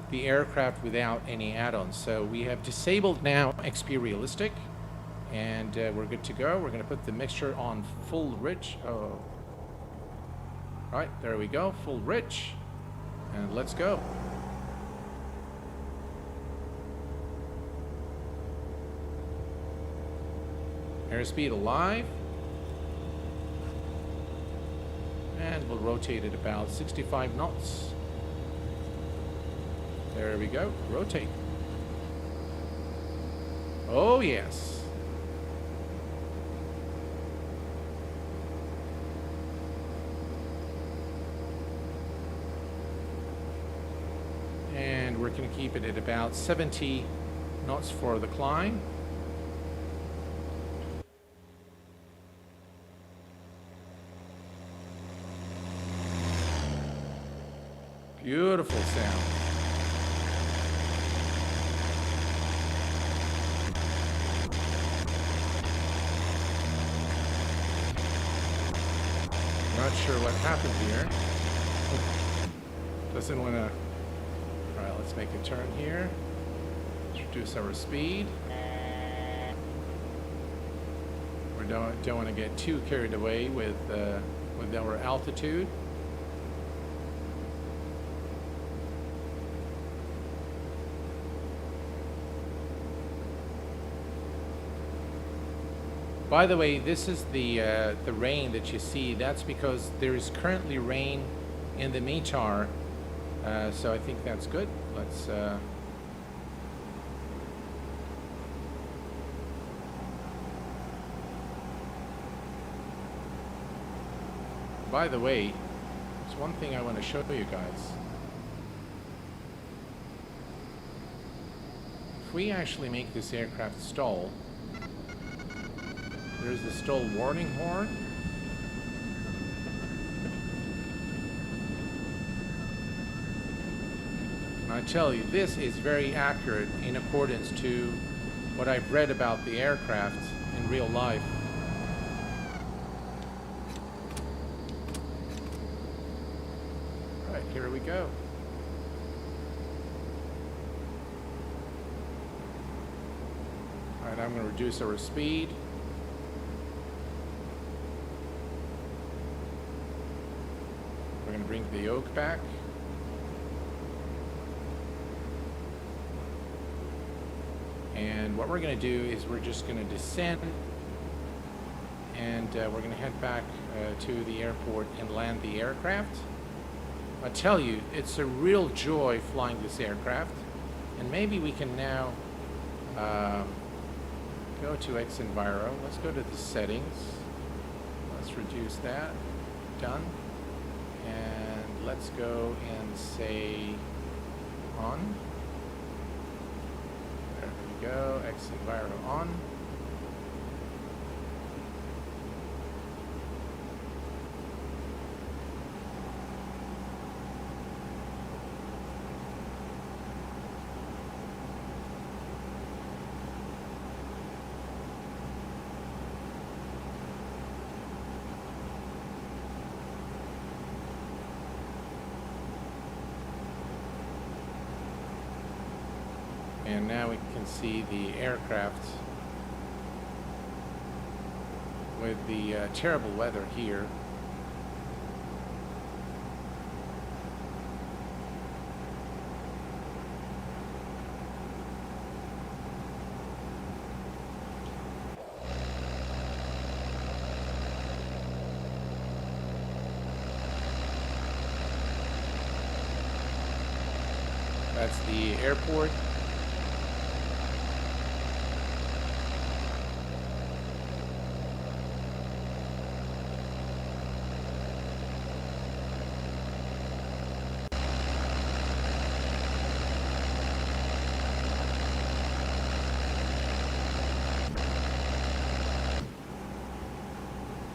Speaker 1: the aircraft without any add-ons. So we have disabled now XP Realistic, and we're good to go. We're going to put the mixture on full rich. Oh. Right, there we go, full rich, and let's go. Airspeed alive, and we'll rotate at about 65 knots. There we go, rotate. Oh yes. And we're going to keep it at about 70 knots for the climb. Beautiful sound. Not sure what happened here. Doesn't want to. All right, let's make a turn here. Let's reduce our speed. We don't want to get too carried away with our altitude. By the way, this is the rain that you see. That's because there is currently rain in the METAR, so I think that's good. Let's by the way, there's one thing I want to show you guys. If we actually make this aircraft stall, there's the stall warning horn. And I tell you, this is very accurate in accordance to what I've read about the aircraft in real life. All right, here we go. All right, I'm going to reduce our speed. We're going to bring the yoke back. And what we're going to do is we're just going to descend, and we're going to head back to the airport and land the aircraft. I tell you, it's a real joy flying this aircraft. And maybe we can now go to X-Enviro. Let's go to the settings. Let's reduce that. Done. And let's go and say on. There we go, X-Enviro on. And now we can see the aircraft with the terrible weather here. That's the airport.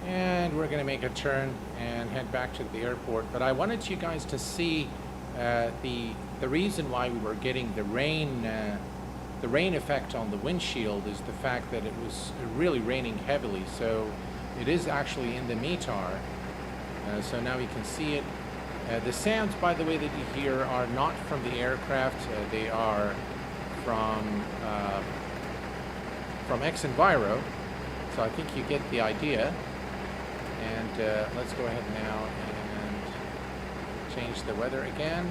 Speaker 1: And we're going to make a turn and head back to the airport. But I wanted you guys to see the reason why we were getting the rain effect on the windshield is the fact that it was really raining heavily. So it is actually in the METAR. So now you can see it. The sounds, by the way, that you hear are not from the aircraft. They are from X-Enviro. So I think you get the idea. And let's go ahead now and change the weather again.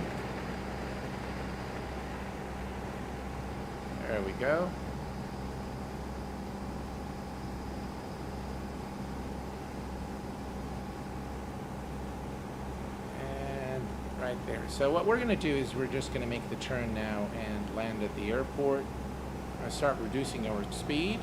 Speaker 1: There we go. And right there. So what we're going to do is we're just going to make the turn now and land at the airport. I'll start reducing our speed.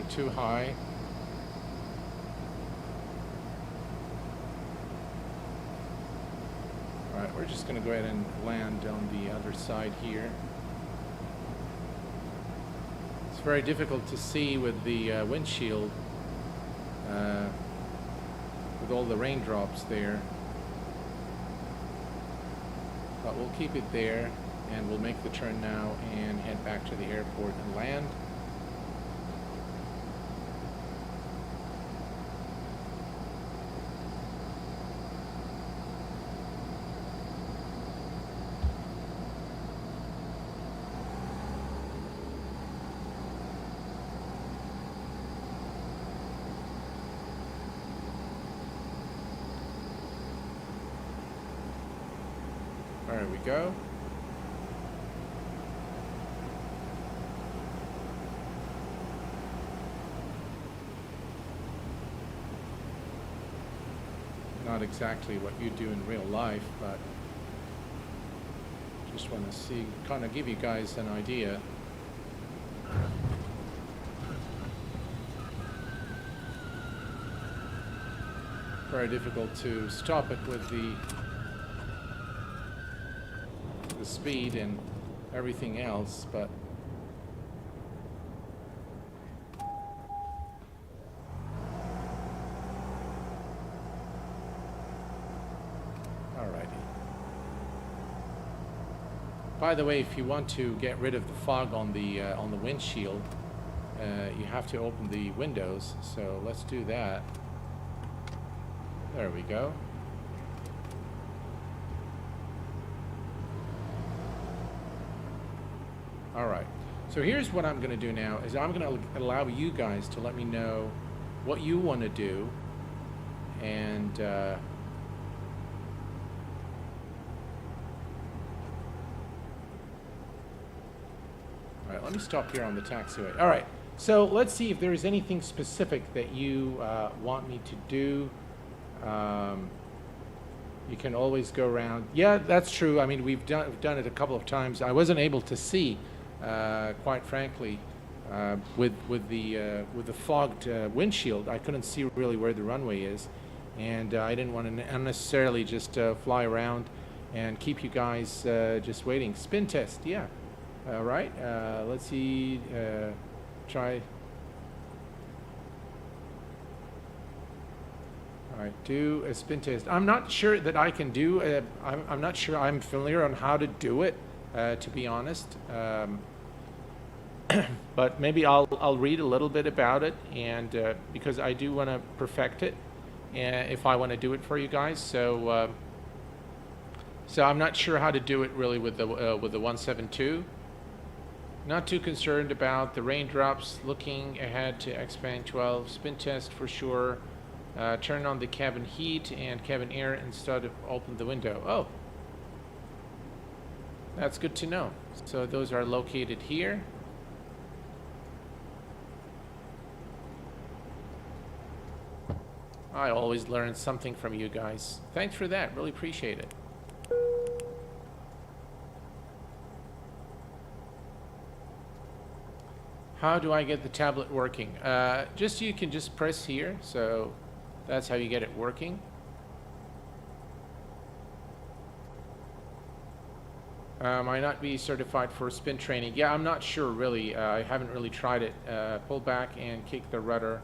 Speaker 1: Too high. All right, we're just going to go ahead and land on the other side here. It's very difficult to see with the windshield, with all the raindrops there. But we'll keep it there, and we'll make the turn now and head back to the airport and land. There we go. Not exactly what you do in real life, but just want to see, kind of give you guys an idea. Very difficult to stop it with the speed and everything else, but alrighty. By the way, if you want to get rid of the fog on the windshield, you have to open the windows, so let's do that. There we go. All right, so here's what I'm going to do now is I'm going to allow you guys to let me know what you want to do, and all right, let me stop here on the taxiway. All right, so let's see if there is anything specific that you want me to do. You can always go around. Yeah, that's true. I mean, we've done it a couple of times. I wasn't able to see, quite frankly, with the fogged windshield. I couldn't see really where the runway is, and I didn't want to unnecessarily just fly around and keep you guys just waiting. Spin test, yeah. All right. Let's see. Try. All right, do a spin test. I'm not sure that I can do. I'm not sure I'm familiar on how to do it. to be honest. But maybe I'll read a little bit about it, and because I do want to perfect it, if I want to do it for you guys. So I'm not sure how to do it really with the 172. Not too concerned about the raindrops. Looking ahead to X-Band 12 spin test for sure. Turn on the cabin heat and cabin air instead of open the window. Oh, that's good to know. So those are located here. I always learn something from you guys. Thanks for that. Really appreciate it. How do I get the tablet working? You can just press here. So that's how you get it working. Might not be certified for spin training. Yeah, I'm not sure really. I haven't really tried it. Pull back and kick the rudder.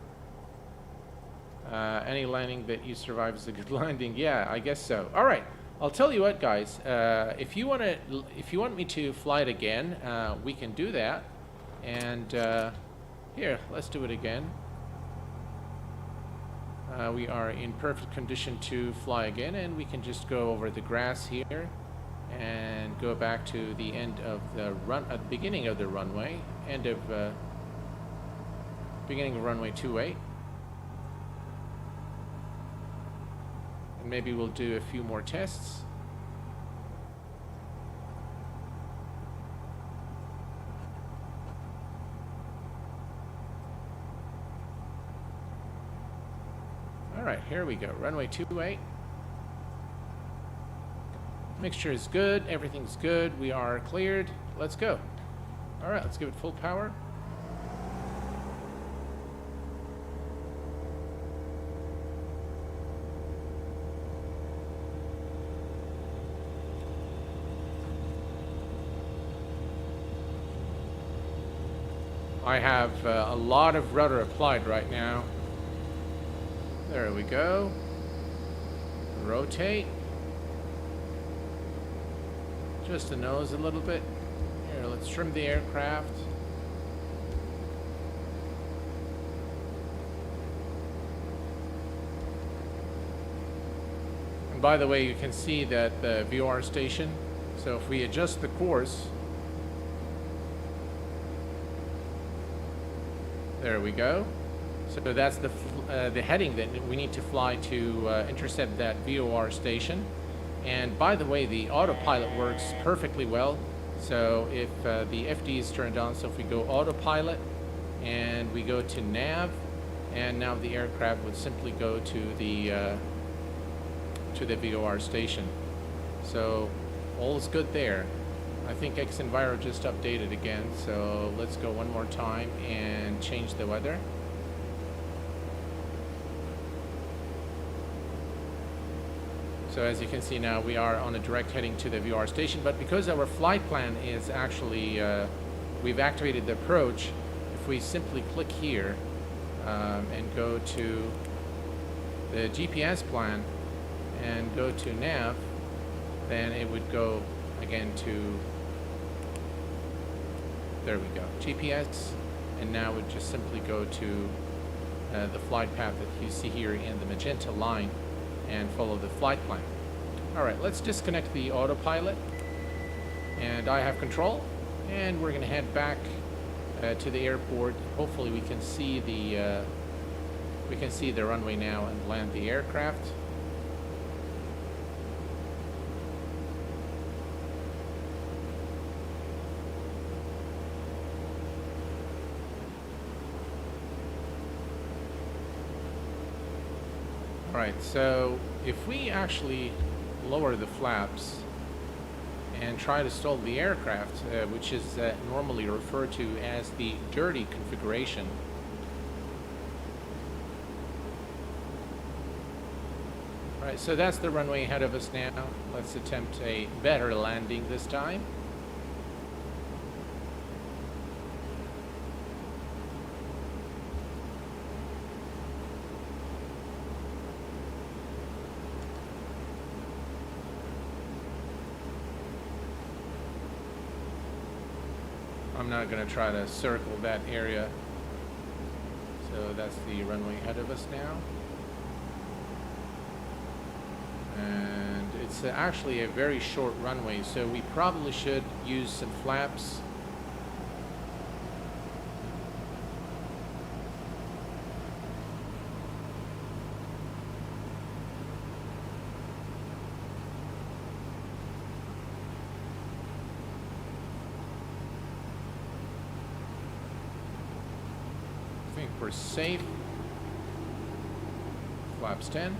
Speaker 1: Any landing that you survive is a good landing. Yeah, I guess so. All right, I'll tell you what, guys. If you want me to fly it again, we can do that. And here, let's do it again. We are in perfect condition to fly again, and we can just go over the grass here and go back to the end of the beginning of the runway, beginning of runway 28. And maybe we'll do a few more tests. All right, here we go. Runway 28. Mixture is good. Everything's good. We are cleared. Let's go. All right, let's give it full power. I have a lot of rudder applied right now. There we go. Rotate. Just the nose a little bit. Here, let's trim the aircraft. And by the way, you can see that the VOR station. So if we adjust the course, there we go. So that's the heading that we need to fly to intercept that VOR station. And by the way, the autopilot works perfectly well. So if the FD is turned on, so if we go autopilot and we go to nav, and now the aircraft would simply go to the VOR station. So all is good there. I think XEnviro just updated again, so let's go one more time and change the weather. So as you can see now, we are on a direct heading to the VOR station, but because our flight plan is actually, we've activated the approach, if we simply click here and go to the GPS plan and go to nav, then it would go again to, there we go, GPS, and now would just simply go to the flight path that you see here in the magenta line and follow the flight plan. All right, let's disconnect the autopilot, and I have control, and we're going to head back to the airport. Hopefully we can see the runway now and land the aircraft. All right, so if we actually lower the flaps and try to stall the aircraft, which is normally referred to as the dirty configuration. All right, so that's the runway ahead of us now. Let's attempt a better landing this time. I'm not going to try to circle that area. So that's the runway ahead of us now. And it's actually a very short runway, so we probably should use some flaps. I think we're safe. Flaps 10.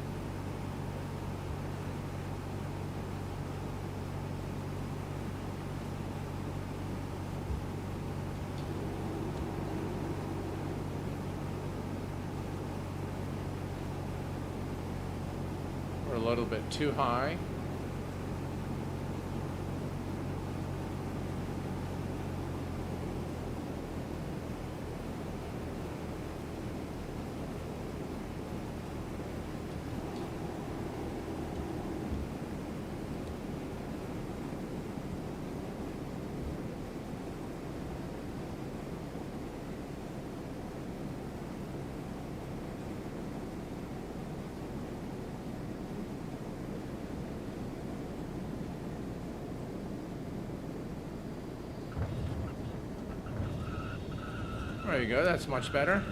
Speaker 1: We're a little bit too high. There you go, that's much better.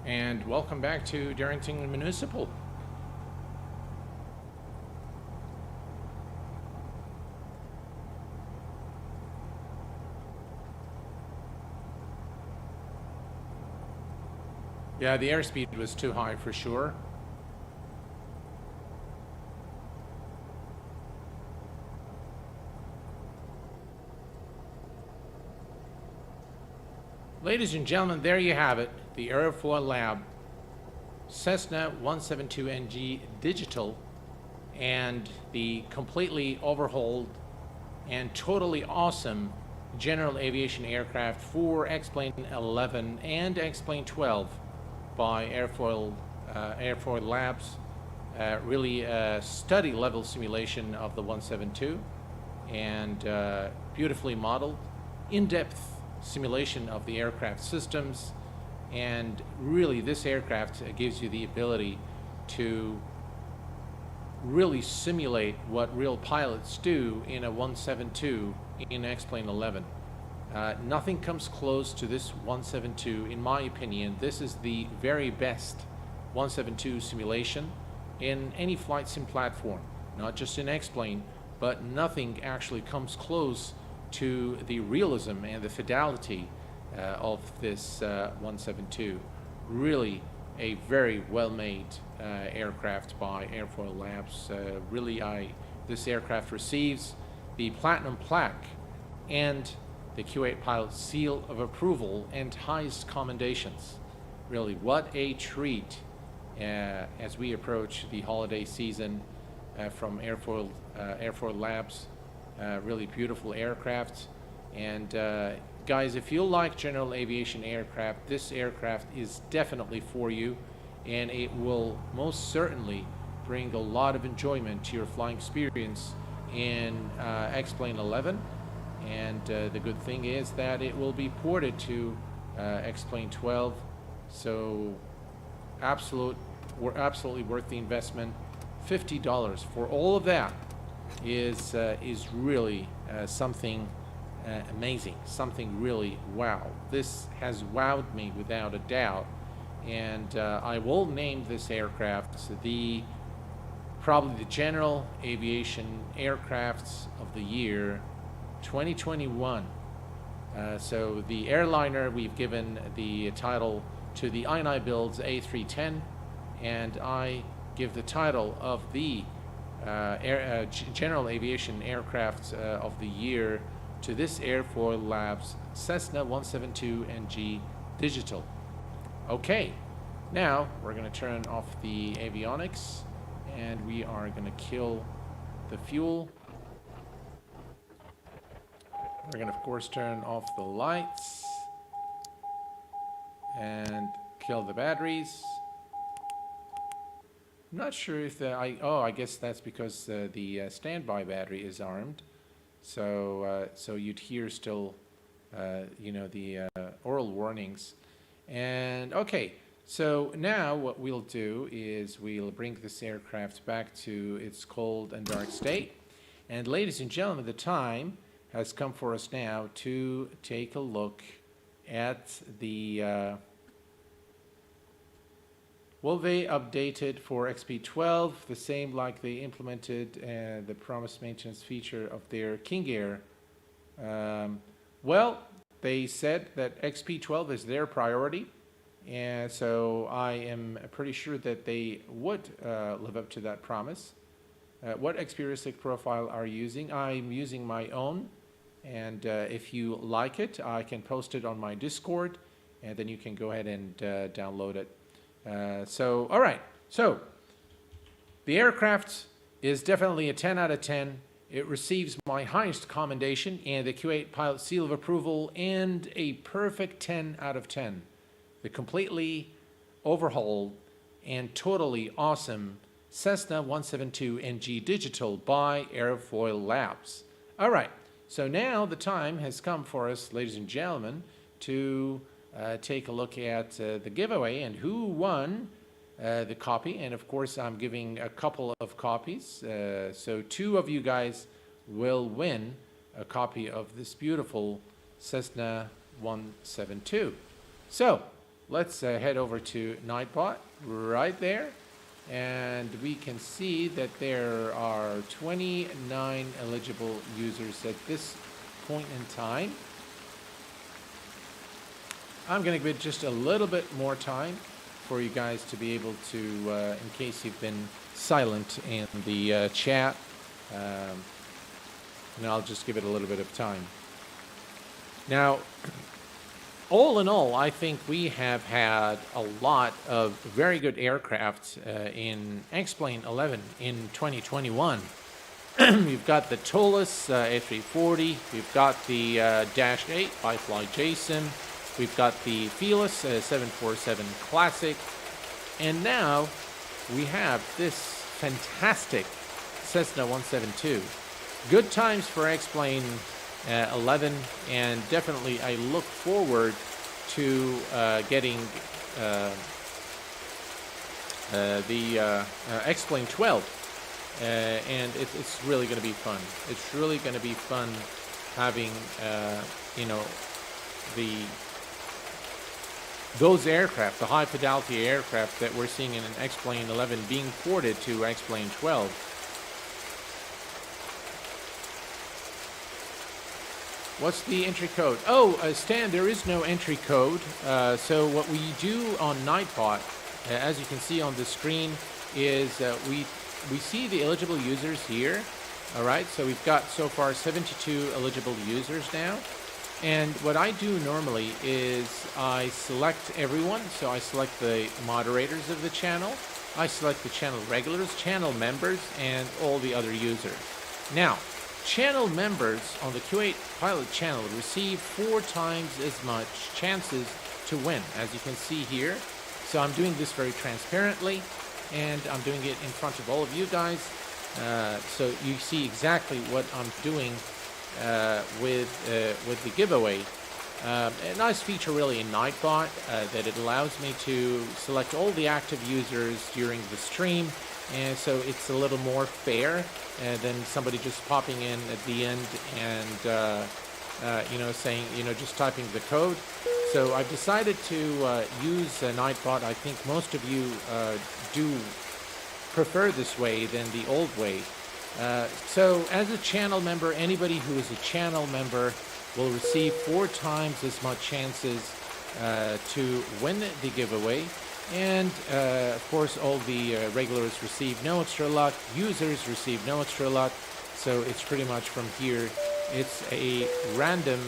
Speaker 1: And welcome back to Darrington Municipal. Yeah, the airspeed was too high for sure. Ladies and gentlemen, there you have it, the AirfoilLabs Cessna 172 NG Digital and the completely overhauled and totally awesome general aviation aircraft for X-Plane 11 and X-Plane 12 by AirfoilLabs. Really a study level simulation of the 172 and beautifully modeled, in-depth simulation of the aircraft systems, and really this aircraft gives you the ability to really simulate what real pilots do in a 172 in X-Plane 11. Nothing comes close to this 172 in my opinion. This is the very best 172 simulation in any flight sim platform, not just in X-Plane, but nothing actually comes close to the realism and the fidelity of this 172. Really a very well-made aircraft by AirfoilLabs. Really, this aircraft receives the Platinum Plaque and the Q8 Pilot Seal of Approval and highest commendations. Really, what a treat as we approach the holiday season from AirfoilLabs. Really beautiful aircraft, and guys, if you like general aviation aircraft, this aircraft is definitely for you, and it will most certainly bring a lot of enjoyment to your flying experience in X-Plane 11. And the good thing is that it will be ported to X-Plane 12, so absolutely worth the investment. $50 for all of that is really something amazing, something really wow. This has wowed me without a doubt, and I will name this aircraft probably the General Aviation Aircrafts of the Year 2021. So the airliner, we've given the title to the I&I Builds A310, and I give the title of the General Aviation Aircraft of the Year to this AirfoilLabs Cessna 172 NG Digital. Okay, now we're going to turn off the avionics, and we are going to kill the fuel. We're going to, of course, turn off the lights and kill the batteries. I'm not sure if I guess that's because the standby battery is armed. So you'd hear still, the oral warnings. And okay, so now what we'll do is we'll bring this aircraft back to its cold and dark state. And ladies and gentlemen, the time has come for us now to take a look at the Volvo updated for XP12, the same like they implemented the promised maintenance feature of their King Air. Well, they said that XP12 is their priority, and so I am pretty sure that they would live up to that promise. What experiencistic profile are you using? I'm using my own, and if you like it, I can post it on my Discord, and then you can go ahead and download it. All right, so the aircraft is definitely a 10 out of 10. It receives my highest commendation and the Q8 pilot seal of approval and a perfect 10 out of 10. The completely overhauled and totally awesome Cessna 172 NG Digital by AirfoilLabs. All right, so now the time has come for us, ladies and gentlemen, to take a look at the giveaway and who won the copy. And of course, I'm giving a couple of copies. So 2 of you guys will win a copy of this beautiful Cessna 172. So let's head over to Nightbot right there. And we can see that there are 29 eligible users at this point in time. I'm going to give it just a little bit more time for you guys to be able to, in case you've been silent in the chat, and I'll just give it a little bit of time. Now, all in all, I think we have had a lot of very good aircraft in X-Plane 11 in 2021. We've got the Tolus A340, we've got the Dash 8 by Fly Jason, we've got the Fearless 747 Classic, and now we have this fantastic Cessna 172. Good times for X-Plane 11, and definitely I look forward to getting the X-Plane 12, and it's really going to be fun. It's really going to be fun having those aircraft, the high fidelity aircraft that we're seeing in an X-Plane 11 being ported to X-Plane 12. What's the entry code? Oh, Stan, there is no entry code. So what we do on Nightbot, as you can see on the screen, is we see the eligible users here. All right, so we've got so far 72 eligible users now. And what I do normally is I select everyone. So I select the moderators of the channel. I select the channel regulars, channel members, and all the other users. Now, channel members on the Q8 pilot channel receive 4 times as much chances to win, as you can see here. So I'm doing this very transparently, and I'm doing it in front of all of you guys. So you see exactly what I'm doing with the giveaway. A nice feature really in Nightbot that it allows me to select all the active users during the stream, and so it's a little more fair than somebody just popping in at the end and saying, just typing the code. So I've decided to use Nightbot. I think most of you do prefer this way than the old way. So as a channel member, anybody who is a channel member will receive 4 times as much chances to win the giveaway. And of course, all the regulars receive no extra luck. Users receive no extra luck. So it's pretty much from here. It's a random.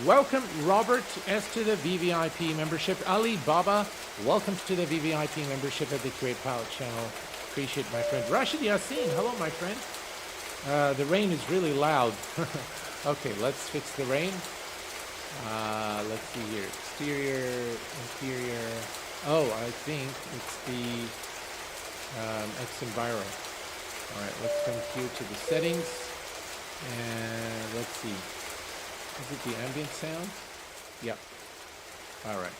Speaker 1: Welcome, Robert S. to the VVIP membership. Ali Baba, welcome to the VVIP membership at the Q8 Pilot channel. Appreciate my friend. Rashid Yassin, hello, my friend. The rain is really loud. Okay, let's fix the rain. Let's see here. Exterior, interior. Oh, I think it's the X-Enviro. All right, let's come here to the settings, and let's see. Is it the ambient sound? Yep. All right.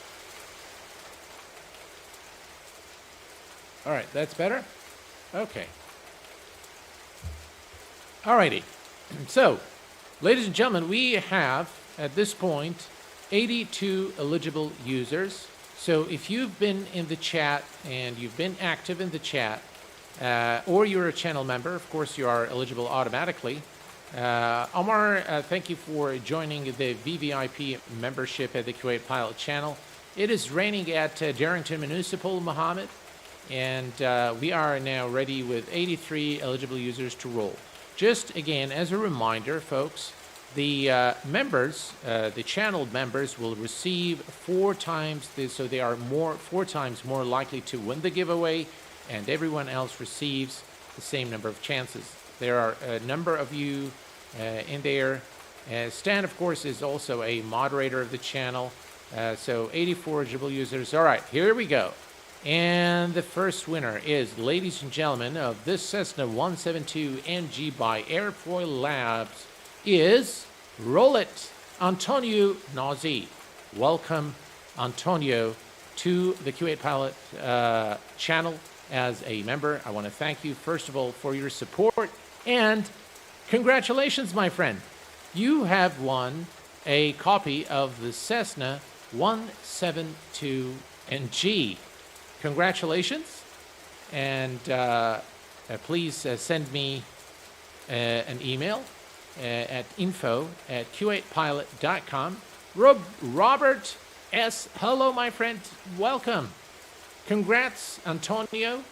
Speaker 1: All right, that's better? Okay. All righty. So, ladies and gentlemen, we have, at this point, 82 eligible users. So if you've been in the chat and you've been active in the chat, or you're a channel member, of course you are eligible automatically. Omar, thank you for joining the VVIP membership at the Kuwait Pilot channel. It is raining at Darrington Municipal, Mohammed, and we are now ready with 83 eligible users to roll. Just again, as a reminder, folks, the members, the channel members will receive 4 times this, so they are 4 times more likely to win the giveaway, and everyone else receives the same number of chances. There are a number of you in there. Stan, of course, is also a moderator of the channel. So 84 eligible users. All right, here we go. And the first winner is, ladies and gentlemen, of this Cessna 172 NG by AirfoilLabs is, roll it, Antonio Nazi. Welcome, Antonio, to the Kuwait Pilot channel as a member. I want to thank you, first of all, for your support, and congratulations, my friend. You have won a copy of the Cessna 172 NG. Congratulations, and please send me an email at info@kuwaitpilot.com. Robert S. Hello, my friend. Welcome. Congrats, Antonio.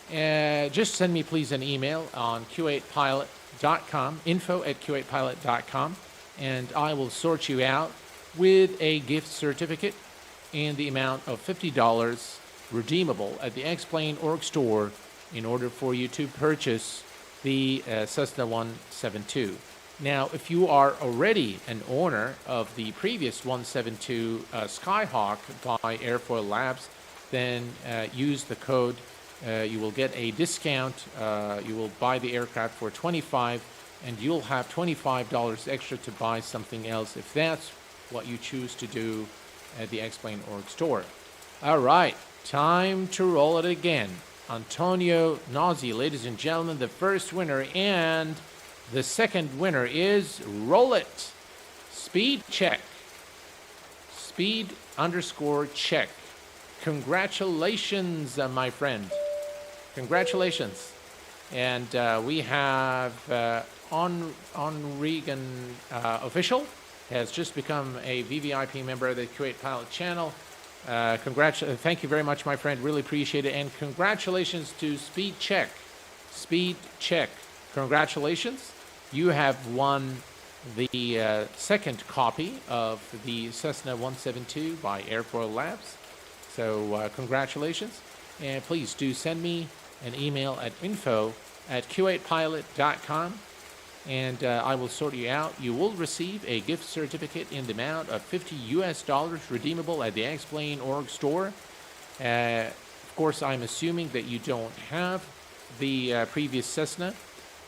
Speaker 1: Just send me, please, an email on kuwaitpilot.com, info@kuwaitpilot.com, and I will sort you out with a gift certificate in the amount of $50 redeemable at the X-Plane Org store in order for you to purchase the Cessna 172. Now, if you are already an owner of the previous 172 Skyhawk by AirfoilLabs, then use the code. You will get a discount. You will buy the aircraft for $25, and you'll have $25 extra to buy something else if that's what you choose to do at the X-Plane Org store. All right, time to roll it again. Antonio Nazi, ladies and gentlemen, the first winner, and the second winner is, roll it, speed check, speed_check. Congratulations, my friend. Congratulations. And we have On Regan official has just become a VVIP member of the Kuwait Pilot channel. Thank you very much, my friend. Really appreciate it. And congratulations to Speed Check. Speed Check. Congratulations. You have won the second copy of the Cessna 172 by AirfoilLabs. So congratulations. And please do send me an email at info@kuwaitpilot.com, and I will sort you out. You will receive a gift certificate in the amount of $50 redeemable at the X-Plane Org store. Of course, I'm assuming that you don't have the previous Cessna.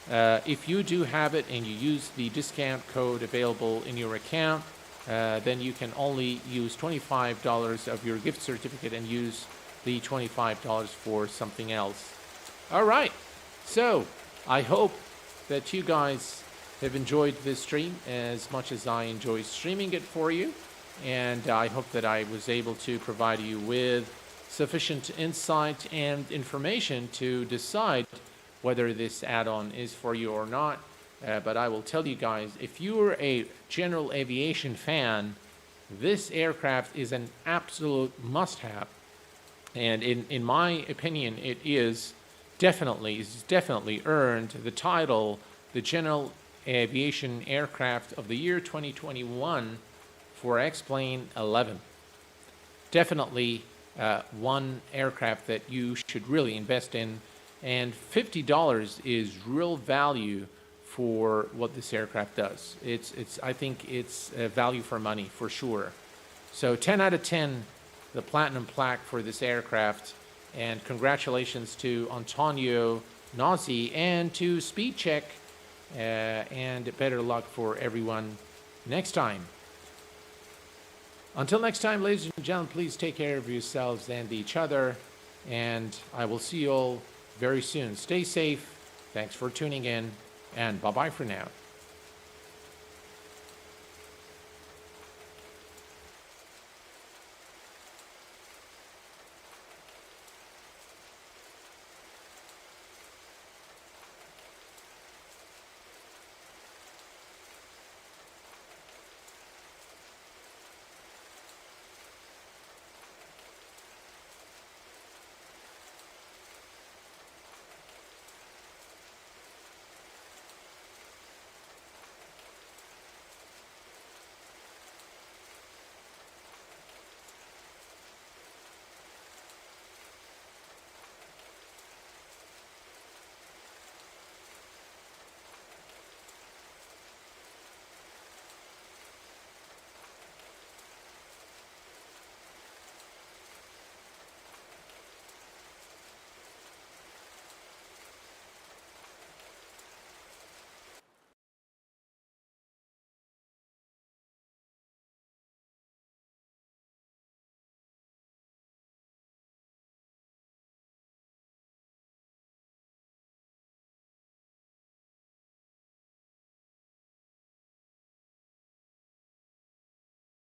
Speaker 1: If you do have it and you use the discount code available in your account, then you can only use $25 of your gift certificate and use the $25 for something else. All right, so I hope that you guys have enjoyed this stream as much as I enjoy streaming it for you, and I hope that I was able to provide you with sufficient insight and information to decide whether this add-on is for you or not. But I will tell you guys, if you're a general aviation fan, this aircraft is an absolute must-have. And in my opinion, it is definitely earned the title, the General Aviation Aircraft of the Year 2021 for X-Plane 11. Definitely one aircraft that you should really invest in, and $50 is real value for what this aircraft does. I think it's value for money for sure. So 10 out of 10 the platinum plaque for this aircraft. And congratulations to Antonio Nazi and to SpeedCheck, and better luck for everyone next time. Until next time, ladies and gentlemen, please take care of yourselves and each other, and I will see you all very soon. Stay safe. Thanks for tuning in, and bye-bye for now.